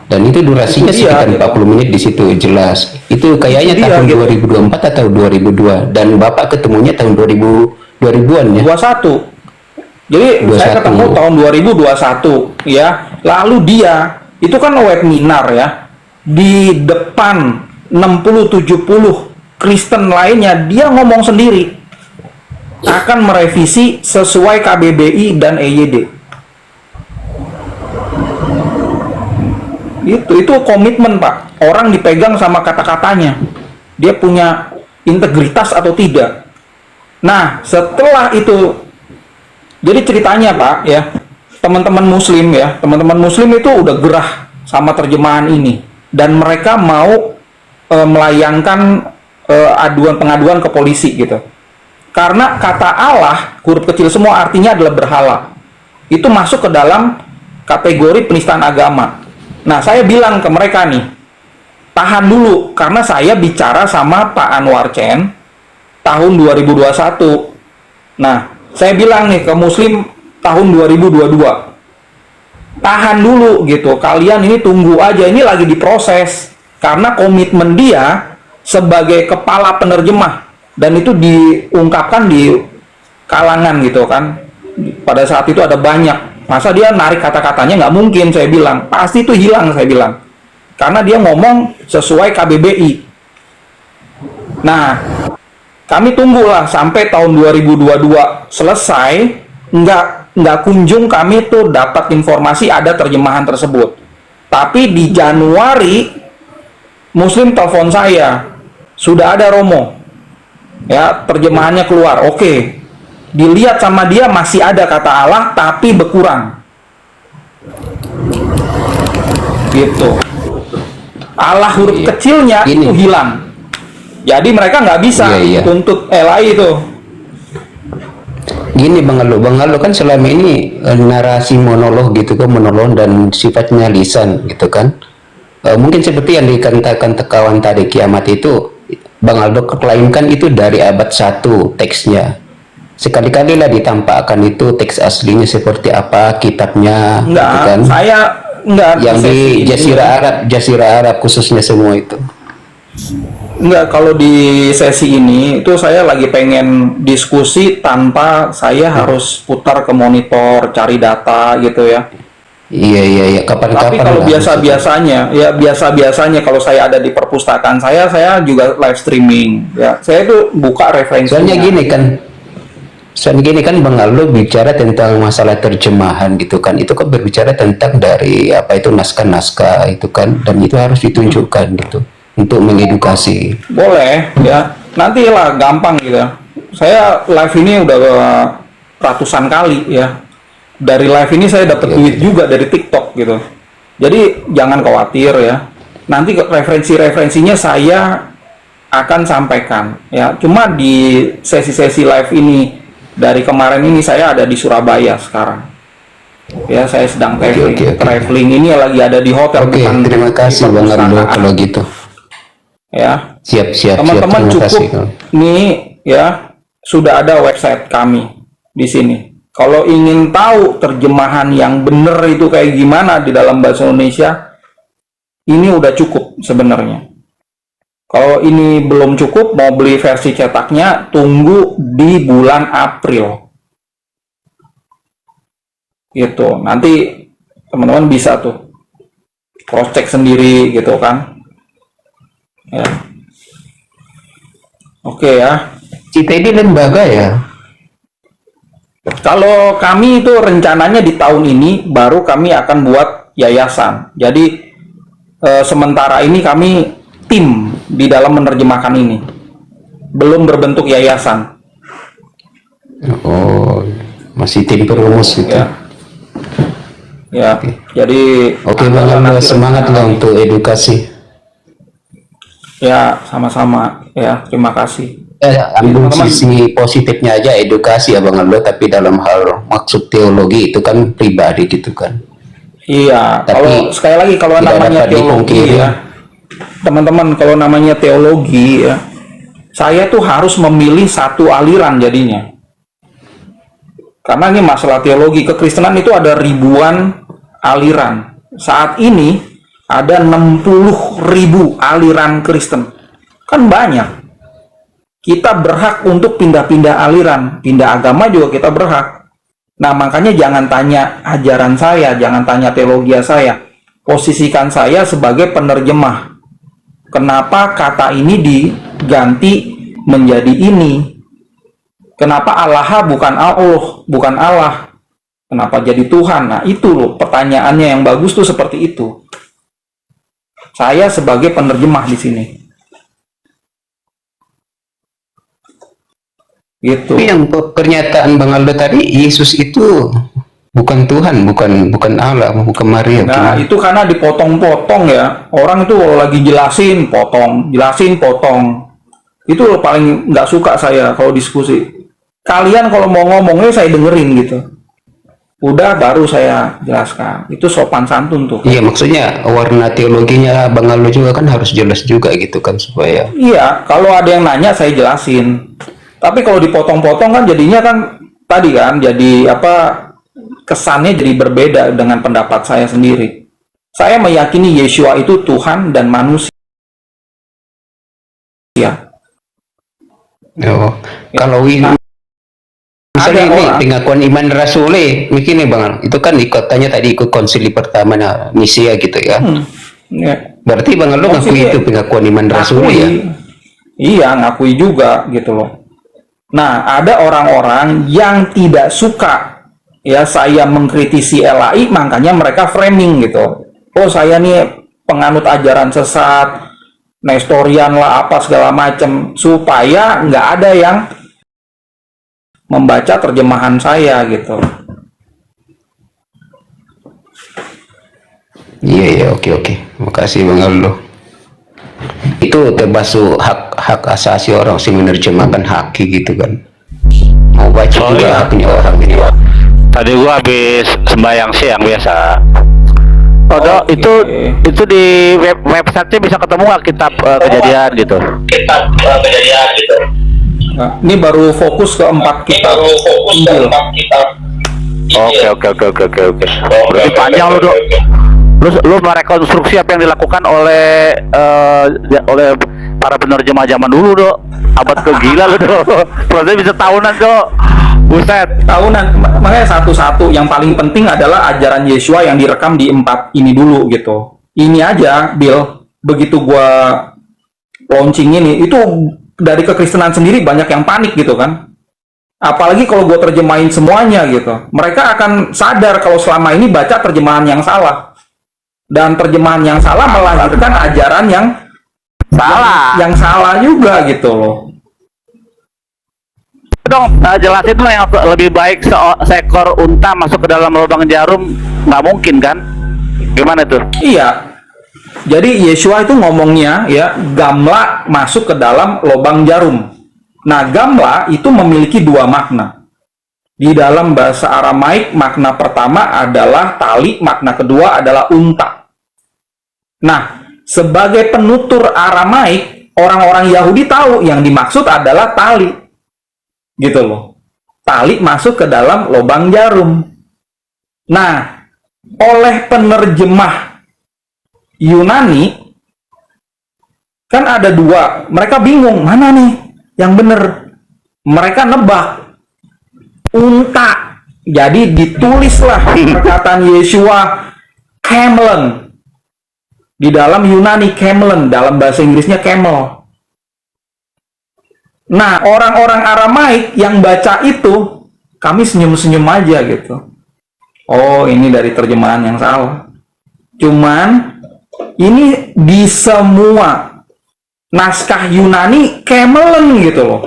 Dan itu durasinya sekitar 40 menit di situ jelas. Itu kayaknya tahun 2024 atau 2002 dan Bapak ketemunya tahun 2000-an ya. 21. Jadi 21. Saya ketemu tahun 2021 ya. Lalu dia itu kan webinar ya. Di depan 60-70 Kristen lainnya dia ngomong sendiri akan merevisi sesuai KBBI dan EYD. Itu komitmen Pak. Orang dipegang sama kata-katanya. Dia punya integritas atau tidak. Nah, setelah itu, jadi ceritanya Pak ya, teman-teman Muslim ya, teman-teman Muslim itu udah gerah sama terjemahan ini dan mereka mau melayangkan pengaduan ke polisi gitu. Karena kata Allah, huruf kecil semua artinya adalah berhala. Itu masuk ke dalam kategori penistaan agama. Nah, saya bilang ke mereka nih, tahan dulu, karena saya bicara sama Pak Anwar Chen tahun 2021. Nah, saya bilang nih ke Muslim tahun 2022. tahan dulu gitu. Kalian ini tunggu aja, ini lagi diproses. Karena komitmen dia sebagai kepala penerjemah, dan itu diungkapkan di kalangan gitu kan. Pada saat itu ada banyak. Masa dia narik kata-katanya? Nggak mungkin, saya bilang. Pasti itu hilang, saya bilang. Karena dia ngomong sesuai KBBI. Nah, kami tunggulah sampai tahun 2022 selesai, nggak kunjung kami tuh dapat informasi ada terjemahan tersebut. Tapi di Januari Muslim telepon saya, sudah ada Romo, ya terjemahannya keluar. Oke, dilihat sama dia masih ada kata Allah tapi berkurang, gitu. Allah huruf kecilnya Gini. itu hilang. Jadi mereka nggak bisa tuntut LAI itu. Gini Bang Aldo kan selama ini narasi monolog gitu kan, monolog dan sifatnya lisan gitu kan. Mungkin seperti yang dikatakan kawan tadi, kiamat itu Bang Aldo klaimkan itu dari abad 1 teksnya. Sekali-kali lah ditampakkan itu teks aslinya seperti apa, kitabnya Enggak, gitu kan. saya enggak. Yang di Jazirah Arab khususnya semua itu. Enggak, kalau di sesi ini itu saya lagi pengen diskusi tanpa saya harus putar ke monitor, cari data gitu ya. Iya. Kapan-kapan. Tapi kalau lah, biasa-biasanya kalau saya ada di perpustakaan saya juga live streaming. Ya, saya itu buka referensinya. Soalnya gini kan Bang Aldo bicara tentang masalah terjemahan gitu kan. Itu kan berbicara tentang dari apa itu naskah-naskah itu kan, dan itu harus ditunjukkan gitu untuk mengedukasi. Boleh ya. Nantilah gampang gitu. Saya live ini udah ratusan kali ya. Dari live ini saya dapat duit juga dari TikTok gitu. Jadi jangan khawatir ya. Nanti referensinya saya akan sampaikan ya. Cuma di sesi-sesi live ini dari kemarin ini saya ada di Surabaya sekarang. Ya, saya sedang traveling ini lagi ada di hotel. Terima kasih Bang Aldo kalau gitu. Ya. Siap. Teman-teman Terima cukup kasih. nih ya, sudah ada website kami di sini. Kalau ingin tahu terjemahan yang benar itu kayak gimana di dalam bahasa Indonesia, ini udah cukup sebenarnya. Kalau ini belum cukup, mau beli versi cetaknya, tunggu di bulan April. Gitu. Nanti teman-teman bisa tuh cross check sendiri gitu kan. Ya. Oke ya. Kita ini lembaga ya. Kalau kami itu rencananya di tahun ini baru kami akan buat yayasan. Jadi sementara ini kami tim di dalam menerjemahkan ini. Belum berbentuk yayasan. Oh, masih tim perumus gitu. Ya. Jadi Oke Bang Aldo, semangat lah untuk edukasi. Ya, sama-sama ya. Terima kasih. Ambil Teman-teman. sisi positifnya aja, edukasi ya Bang Aldo, tapi dalam hal maksud teologi itu kan pribadi gitu kan. Iya, Tapi kalau sekali lagi kalau tidak namanya dapat teologi dipungkiri. ya, teman-teman, kalau namanya teologi ya, saya tuh harus memilih satu aliran jadinya. Karena ini masalah teologi, kekristenan itu ada ribuan aliran. Saat ini ada 60.000 aliran Kristen. Kan banyak. Kita berhak untuk pindah-pindah aliran, pindah agama juga kita berhak. Nah, makanya jangan tanya ajaran saya, jangan tanya teologi saya. Posisikan saya sebagai penerjemah. Kenapa kata ini diganti menjadi ini? Kenapa Allah bukan Allah, bukan Allah? Kenapa jadi Tuhan? Nah, itu loh pertanyaannya yang bagus tuh seperti itu. Saya sebagai penerjemah di sini. Gitu. Tapi yang pernyataan Bang Aldo tadi, Yesus itu bukan Tuhan, bukan Allah, bukan Maria. Nah, itu karena dipotong-potong ya. Orang itu kalau lagi jelasin, potong. Itu paling nggak suka saya kalau diskusi. Kalian kalau mau ngomongnya saya dengerin gitu. Udah baru saya jelaskan. Itu sopan santun tuh. Iya, maksudnya warna teologinya Bang Aldo juga kan harus jelas juga gitu kan, supaya. Iya, kalau ada yang nanya saya jelasin. Tapi kalau dipotong-potong kan jadinya kan tadi kan jadi apa, kesannya jadi berbeda dengan pendapat saya sendiri. Saya meyakini Yeshua itu Tuhan dan manusia. Oh, kalau ini misalnya ada ini orang- pengakuan iman rasuli, begini Bang, itu kan ikutnya tadi ikut konsili pertama Nisia gitu ya. Ya, Berarti Bang Aldo ngakui Konsili- itu pengakuan iman rasuli ya. Iya, ngakui juga gitu loh. Nah, ada orang-orang yang tidak suka ya saya mengkritisi LAI, makanya mereka framing gitu. Oh, saya nih penganut ajaran sesat, Nestorian lah apa segala macam, supaya nggak ada yang membaca terjemahan saya gitu. Iya iya, oke. Makasih Bang Aldo. Itu termasuk hak asasi orang sih menerjemahkan haki gitu kan. Mau baca Oh, juga iya. haknya orang ini. Tadi gua habis sembahyang siang biasa. Oh, Dok, Oke. itu di website-nya bisa ketemu nggak kitab kejadian gitu? Kitab kejadian gitu. Nah, ini baru fokus ke 4 kitab Injil. Oke. Berarti panjang lu, Dok. Lu merekonstruksi apa yang dilakukan oleh para penerjemah zaman dulu, Dok. Abad ke gila lu, Dok. Berarti bisa tahunan, Dok. Buset. Tahunan, makanya satu-satu yang paling penting adalah ajaran Yeshua yang direkam di 4 ini dulu gitu. Ini aja, Bill, begitu gua launching ini, itu dari kekristenan sendiri banyak yang panik gitu kan. Apalagi kalau gua terjemahin semuanya gitu. Mereka akan sadar kalau selama ini baca terjemahan yang salah. Dan terjemahan yang salah melahirkan ajaran yang Salah. yang salah juga gitu loh. Dong, jelasin dong yang lebih baik seekor unta masuk ke dalam lubang jarum, nggak mungkin kan? Gimana tuh? Iya. Jadi Yeshua itu ngomongnya ya, gamla masuk ke dalam lubang jarum. Nah, gamla itu memiliki 2 makna. Di dalam bahasa Aramaik, makna pertama adalah tali, makna kedua adalah unta. Nah, sebagai penutur Aramaik, orang-orang Yahudi tahu yang dimaksud adalah tali. Gitu loh. Tali masuk ke dalam lubang jarum. Nah, oleh penerjemah Yunani kan ada 2, mereka bingung mana nih yang benar. Mereka nebak unta, jadi ditulislah perkataan Yeshua camelen di dalam Yunani, camelen dalam bahasa Inggrisnya camel. Nah, orang-orang Aramaik yang baca itu, kami senyum-senyum aja gitu. Oh, ini dari terjemahan yang salah. Cuman ini di semua naskah Yunani camelen gitu loh.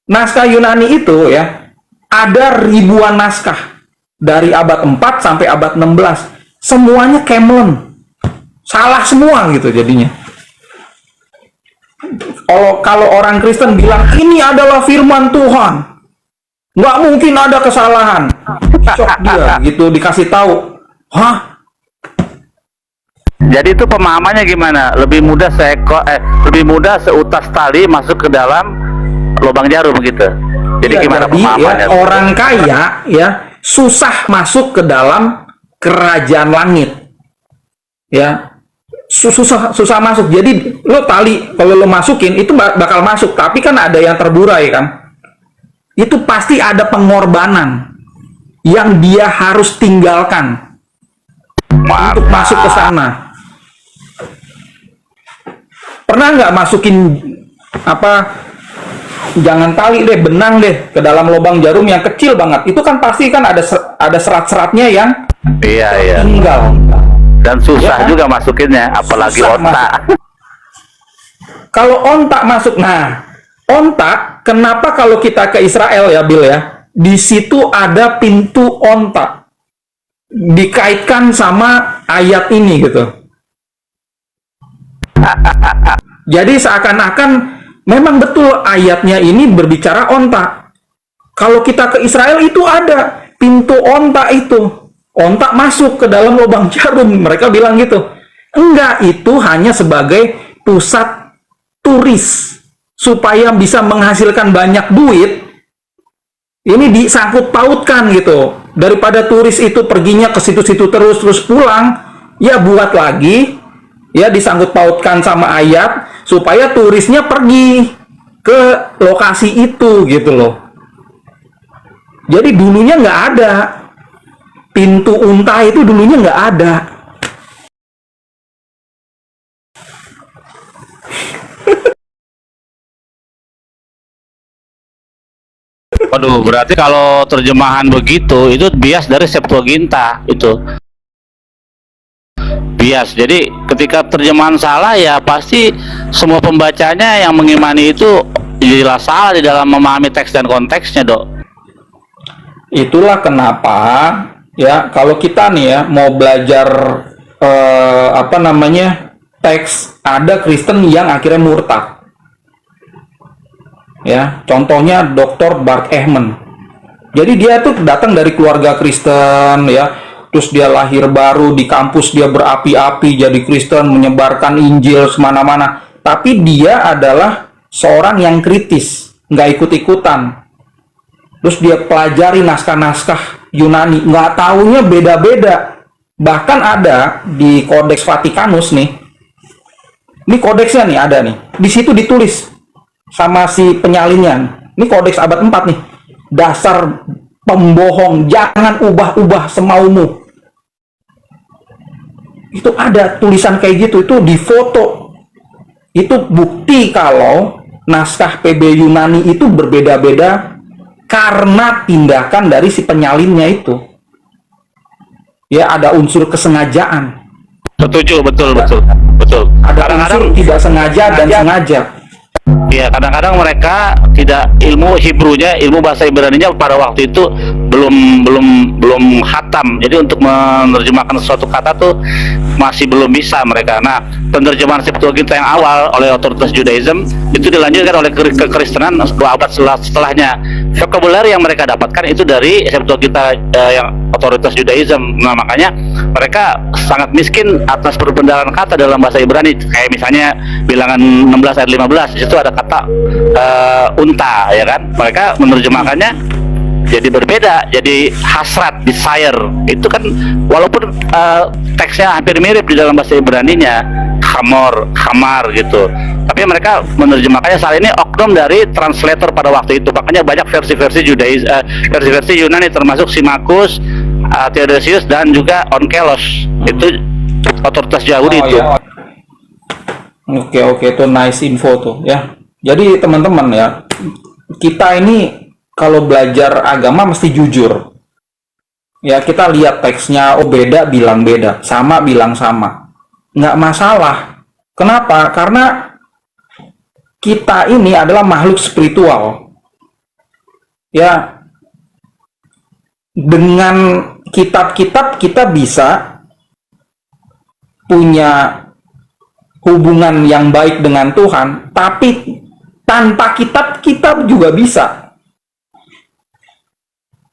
Naskah Yunani itu ya, ada ribuan naskah dari abad 4 sampai abad 16. Semuanya camelen. Salah semua gitu jadinya. Kalau orang Kristen bilang ini adalah firman Tuhan, nggak mungkin ada kesalahan. Shock dia gitu dikasih tahu. Hah? Jadi itu pemahamannya gimana? Lebih mudah seutas tali masuk ke dalam lubang jarum gitu. Jadi Ya, gimana jadi, pemahamannya? ya, orang kaya ya susah masuk ke dalam kerajaan langit. Ya. Susah masuk. Jadi lo tali kalau lo masukin itu bakal masuk, tapi kan ada yang terburai kan. Itu pasti ada pengorbanan yang dia harus tinggalkan untuk masuk ke sana. Pernah nggak masukin apa? Jangan tali deh, benang deh ke dalam lubang jarum yang kecil banget. Itu kan pasti kan ada serat-seratnya yang Iya. tinggal. Dan susah Ya. juga masukinnya, apalagi Susah otak. Kalau ontak masuk, nah ontak, kenapa kalau kita ke Israel ya Bill ya, di situ ada pintu ontak, dikaitkan sama ayat ini gitu. Jadi seakan-akan memang betul ayatnya ini berbicara ontak. Kalau kita ke Israel itu ada pintu ontak itu. Ontak masuk ke dalam lubang jarum. Mereka bilang gitu. Enggak, itu hanya sebagai pusat turis supaya bisa menghasilkan banyak duit. Ini disangkut pautkan gitu. Daripada turis itu perginya ke situ-situ terus pulang, ya buat lagi, ya disangkut pautkan sama ayat supaya turisnya pergi ke lokasi itu gitu loh. Jadi dulunya nggak ada pintu unta, itu dulunya nggak ada. Waduh, berarti kalau terjemahan begitu itu bias dari Septuaginta itu. Bias. Jadi ketika terjemahan salah ya pasti semua pembacanya yang mengimani itu jelas salah di dalam memahami teks dan konteksnya, Dok. Itulah kenapa ya kalau kita nih ya mau belajar teks, ada Kristen yang akhirnya murtad. Ya, contohnya Dr. Bart Ehrman. Jadi dia tuh datang dari keluarga Kristen ya, terus dia lahir baru di kampus, dia berapi-api jadi Kristen, menyebarkan Injil semana-mana. Tapi dia adalah seorang yang kritis, nggak ikut-ikutan. Terus dia pelajari naskah-naskah Yunani, nggak taunya beda-beda. Bahkan ada di Kodeks Vatikanus nih, ini kodeksnya nih ada nih, di situ ditulis sama si penyalinnya, ini kodeks abad 4 nih, dasar pembohong, jangan ubah-ubah semaumu. Itu ada tulisan kayak gitu, itu difoto. Itu bukti kalau naskah PB Yunani itu berbeda-beda karena tindakan dari si penyalinnya itu. Ya, ada unsur kesengajaan. Setuju, betul. Ada unsur tidak sengaja dan sengaja. Ya, kadang-kadang mereka tidak ilmu Hebrunya, ilmu bahasa Ibraninya pada waktu itu belum khatam. Jadi untuk menerjemahkan suatu kata tuh masih belum bisa mereka. Nah, penerjemahan Septuaginta yang awal oleh otoritas Judaism itu dilanjutkan oleh kekristenan 2 abad setelahnya. Vocabulary yang mereka dapatkan itu dari Septuaginta yang otoritas Judaism. Nah, makanya mereka sangat miskin atas perbendaharaan kata dalam bahasa Ibrani. Kayak misalnya bilangan 16 ayat 15, di situ ada kata unta, ya kan? Mereka menerjemahkannya jadi berbeda, jadi hasrat, desire. Itu kan walaupun teksnya hampir mirip di dalam bahasa Ibraninya, khamar gitu. Tapi mereka menerjemahkannya saat ini oknum dari translator pada waktu itu. Makanya banyak versi-versi versi-versi Yunani, termasuk Symmachus, Theodosius, dan juga Onkelos. Itu otoritas Yahudi itu. Ya. Oke, itu nice info tuh ya. Jadi teman-teman ya, kita ini kalau belajar agama mesti jujur. Ya, kita lihat teksnya, oh beda bilang beda, sama bilang sama. Nggak masalah. Kenapa? Karena kita ini adalah makhluk spiritual. Ya, dengan kitab-kitab kita bisa punya hubungan yang baik dengan Tuhan, tapi tanpa kitab kita juga bisa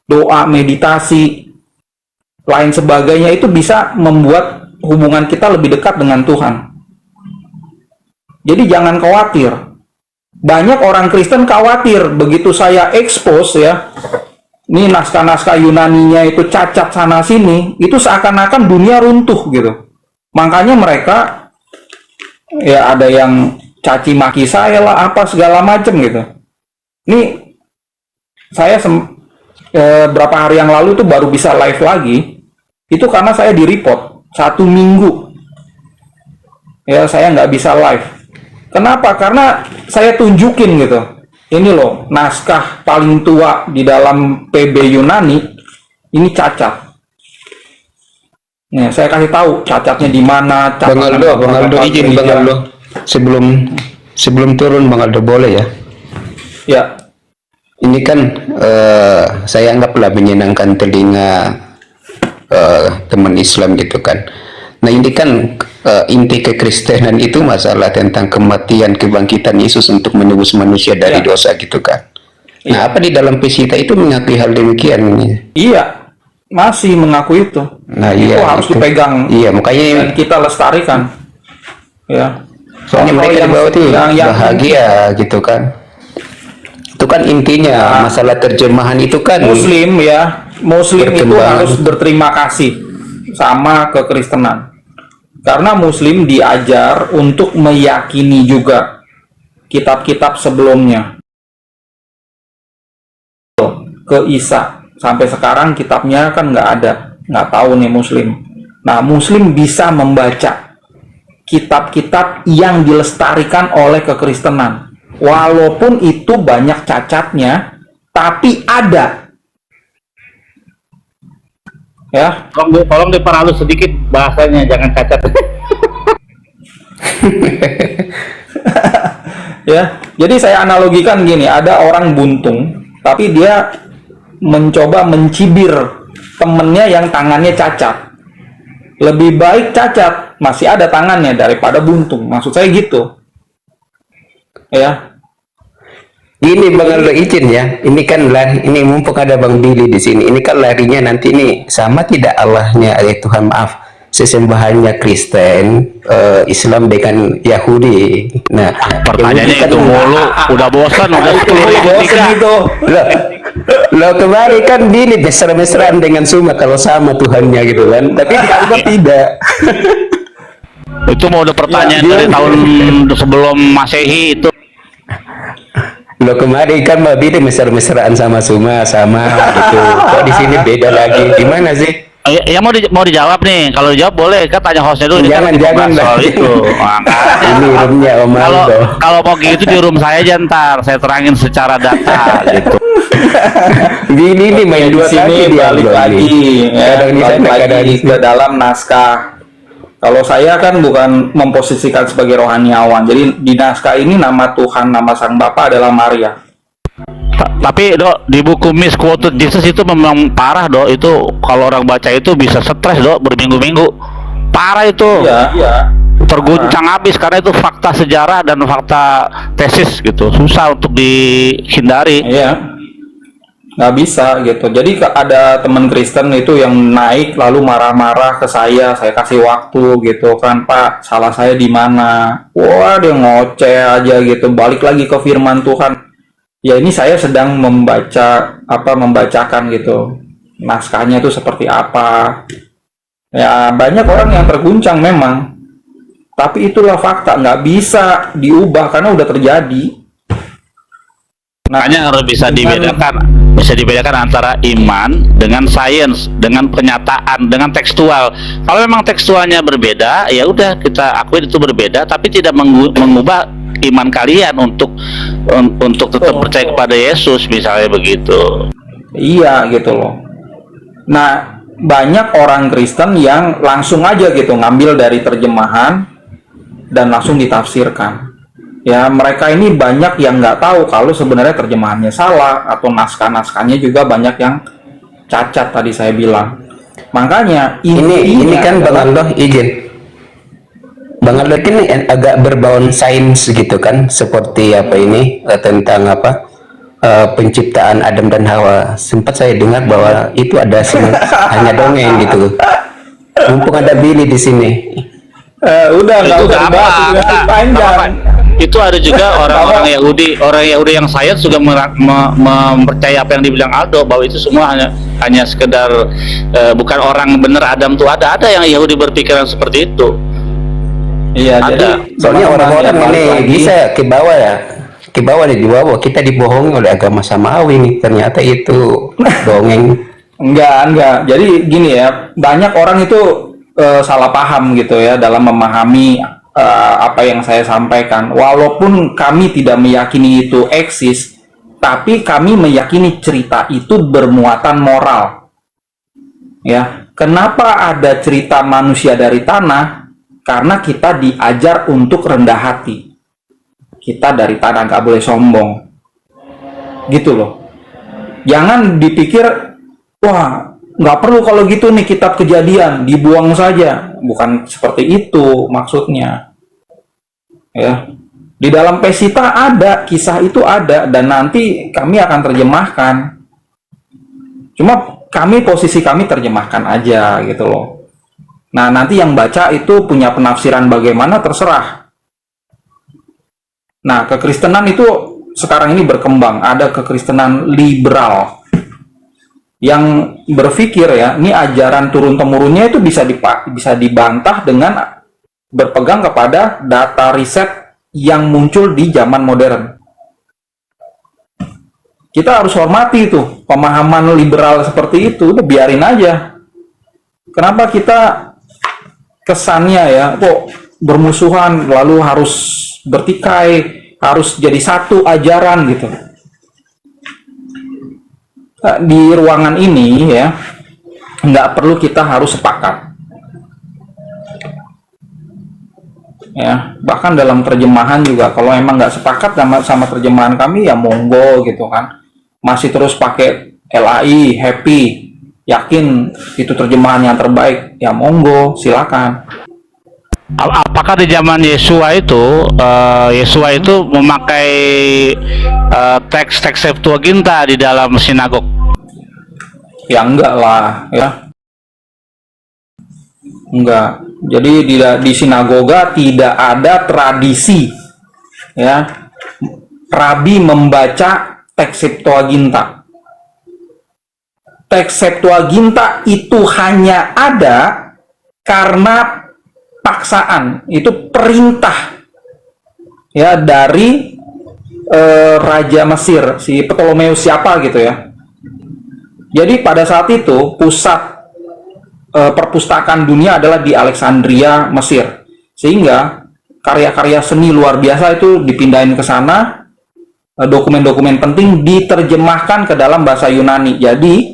doa, meditasi, lain sebagainya, itu bisa membuat hubungan kita lebih dekat dengan Tuhan. Jadi jangan khawatir. Banyak orang Kristen khawatir begitu saya expose ya, ini naskah-naskah Yunaninya itu cacat sana sini, itu seakan-akan dunia runtuh gitu. Makanya mereka ya ada yang caci maki saya lah, apa segala macam gitu. Ini saya berapa hari yang lalu itu baru bisa live lagi, itu karena saya di report 1 minggu ya saya nggak bisa live. Kenapa? Karena saya tunjukin gitu, ini loh naskah paling tua di dalam PB Yunani ini cacat. Nih, saya kasih tahu cacatnya di mana. Bang Aldo izin Bang Aldo. Sebelum turun Bang Aldo boleh ya? Ya. Ini kan saya anggaplah menyenangkan telinga teman Islam gitu kan. Nah, ini kan inti kekristenan itu masalah tentang kematian, kebangkitan Yesus untuk menebus manusia dari dosa gitu kan. Nah, apa di dalam Pesita itu mengakui hal demikian? Iya, masih mengaku itu. Nah, itu harus dipegang. Iya, makanya dan kita lestarikan. Ya. Soalnya mereka di bawah itu bahagia gitu kan. Itu kan intinya masalah terjemahan itu kan Muslim itu berkembang. harus berterima kasih sama kekristenan. Karena Muslim diajar untuk meyakini juga kitab-kitab sebelumnya. Ke Isa, sampai sekarang kitabnya kan nggak tahu nih Muslim. Nah, Muslim bisa membaca kitab-kitab yang dilestarikan oleh kekristenan. Walaupun itu banyak cacatnya, tapi ada. Ya, Tolong diperhalus sedikit bahasanya, jangan cacat. ya. Jadi saya analogikan gini, ada orang buntung, tapi dia mencoba mencibir temennya yang tangannya cacat. Lebih baik cacat, masih ada tangannya daripada buntung. Maksud saya gitu. Ya. Gini Bang Aldo izin ya, ini kan ini mumpung ada Bang Billy di sini, ini kan larinya nanti ini sama tidak Allahnya, Tuhan maaf, sesembahannya Kristen, Islam dengan Yahudi. Nah, Pertanyaannya Yahudi kan itu mulu, udah bosan, udah 10.000 gitu. Lo kemarin kan Billy mesra-mesraan dengan Suma kalau sama Tuhannya gitu kan, tapi di Allah tidak. Itu mau udah pertanyaan dari tahun sebelum Masehi itu. Lo kemarin kan Mbak Billy mesra-mesraan sama Suma sama gitu. Kok di sini beda lagi? Gimana sih? Ya mau dijawab nih. Kalau dijawab boleh, kan tanya hostnya dulu. Jangan soal lah. itu. Ini roomnya Om Aldo. Kalau mau gitu di room saya aja ntar, saya terangin secara data gitu. Billy ini main dua Di sini kaki dia balik Bang lagi, Billy. ya, Kadang di balik sana, kadang lagi di ke sini. dalam naskah. Kalau saya kan bukan memposisikan sebagai rohaniawan, jadi di naskah ini nama Tuhan, nama Sang Bapa adalah Maria. Tapi Dok, di buku Misquoted Jesus itu memang parah Dok. Itu kalau orang baca itu bisa stres Dok, berminggu-minggu. Parah itu. Iya. Terguncang habis karena itu fakta sejarah dan fakta tesis gitu. Susah untuk dihindari. Iya. Nggak bisa gitu. Jadi ada teman Kristen itu yang naik lalu marah-marah ke saya kasih waktu gitu kan, Pak, salah saya di mana? Wah, dia ngoceh aja gitu. Balik lagi ke firman Tuhan. Ya ini saya sedang membacakan gitu. Naskahnya itu seperti apa. Ya banyak orang yang terguncang memang. Tapi itulah fakta, nggak bisa diubah karena udah terjadi. Makanya harus bisa dibedakan antara iman dengan sains, dengan kenyataan, dengan tekstual. Kalau memang tekstualnya berbeda, ya udah kita akui itu berbeda, tapi tidak mengubah iman kalian untuk tetap percaya kepada Yesus, misalnya begitu. Iya gitu loh. Nah, banyak orang Kristen yang langsung aja gitu ngambil dari terjemahan dan langsung ditafsirkan. Ya, mereka ini banyak yang nggak tahu kalau sebenarnya terjemahannya salah atau naskah-naskahnya juga banyak yang cacat tadi saya bilang. Makanya ini kan Bang Aldo izin. Bang Aldo ini agak berbau sains gitu kan, seperti apa ini tentang apa penciptaan Adam dan Hawa. Sempat saya dengar bahwa itu ada hanya dongeng gitu. Mumpung ada Billy di sini. Udah nggak usah dibahas, udah panjang. Itu ada juga orang Yahudi yang sains juga mempercayai apa yang dibilang Aldo, bahwa itu semua hanya sekedar bukan orang bener Adam tuh ada yang Yahudi berpikiran seperti itu. Iya, ada. jadi Soalnya orang-orang ini bisa ke bawah di bawah kita dibohongi oleh agama samawi nih, ternyata itu dongeng. Enggak. Jadi gini ya, banyak orang itu salah paham gitu ya dalam memahami apa yang saya sampaikan. Walaupun kami tidak meyakini itu eksis, tapi kami meyakini cerita itu bermuatan moral. Ya, kenapa ada cerita manusia dari tanah? Karena kita diajar untuk rendah hati. Kita dari tanah, nggak boleh sombong. Gitu loh. Jangan dipikir, wah, nggak perlu kalau gitu nih kitab Kejadian, dibuang saja. Bukan seperti itu maksudnya. Ya, di dalam Pesita ada, kisah itu ada, dan nanti kami akan terjemahkan. Cuma posisi kami terjemahkan aja gitu loh. Nah, nanti yang baca itu punya penafsiran bagaimana terserah. Nah, kekristenan itu sekarang ini berkembang, ada kekristenan liberal yang berpikir ya, ini ajaran turun-temurunnya itu bisa dibantah dengan berpegang kepada data riset yang muncul di zaman modern. Kita harus hormati itu pemahaman liberal seperti itu, udah biarin aja. Kenapa kita kesannya ya, kok bermusuhan, lalu harus bertikai, harus jadi satu ajaran gitu. Di ruangan ini ya, nggak perlu kita harus sepakat. Ya, bahkan dalam terjemahan juga, kalau emang nggak sepakat sama terjemahan kami ya monggo gitu kan. Masih terus pakai LAI, happy, yakin itu terjemahan yang terbaik, ya monggo, silakan. Apakah di zaman Yesua itu memakai teks-teks Septuaginta di dalam sinagog? Ya enggak lah, ya. Enggak. Jadi di sinagoga tidak ada tradisi ya rabi membaca teks Septuaginta. Teks Septuaginta itu hanya ada karena paksaan, itu perintah ya dari Raja Mesir, si Ptolemeus siapa gitu ya. Jadi pada saat itu pusat perpustakaan dunia adalah di Alexandria, Mesir. Sehingga karya-karya seni luar biasa itu dipindahin ke sana, dokumen-dokumen penting diterjemahkan ke dalam bahasa Yunani. Jadi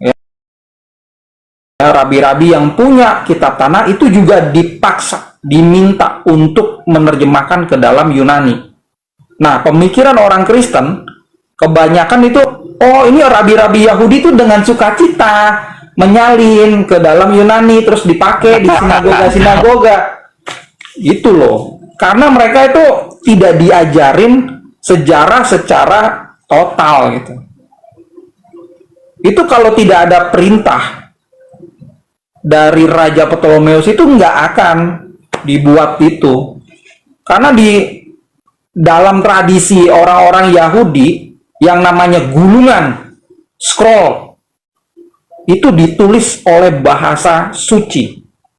ya, rabi-rabi yang punya kitab tanah itu juga dipaksa, diminta untuk menerjemahkan ke dalam Yunani. Nah, pemikiran orang Kristen kebanyakan itu, oh ini rabi-rabi Yahudi itu dengan sukacita menyalin ke dalam Yunani terus dipakai di sinagoga-sinagoga. Itu loh. Karena mereka itu tidak diajarin sejarah secara total gitu. Itu kalau tidak ada perintah dari Raja Ptolemeus itu nggak akan dibuat itu. Karena di dalam tradisi orang-orang Yahudi yang namanya gulungan, scroll, itu ditulis oleh bahasa suci.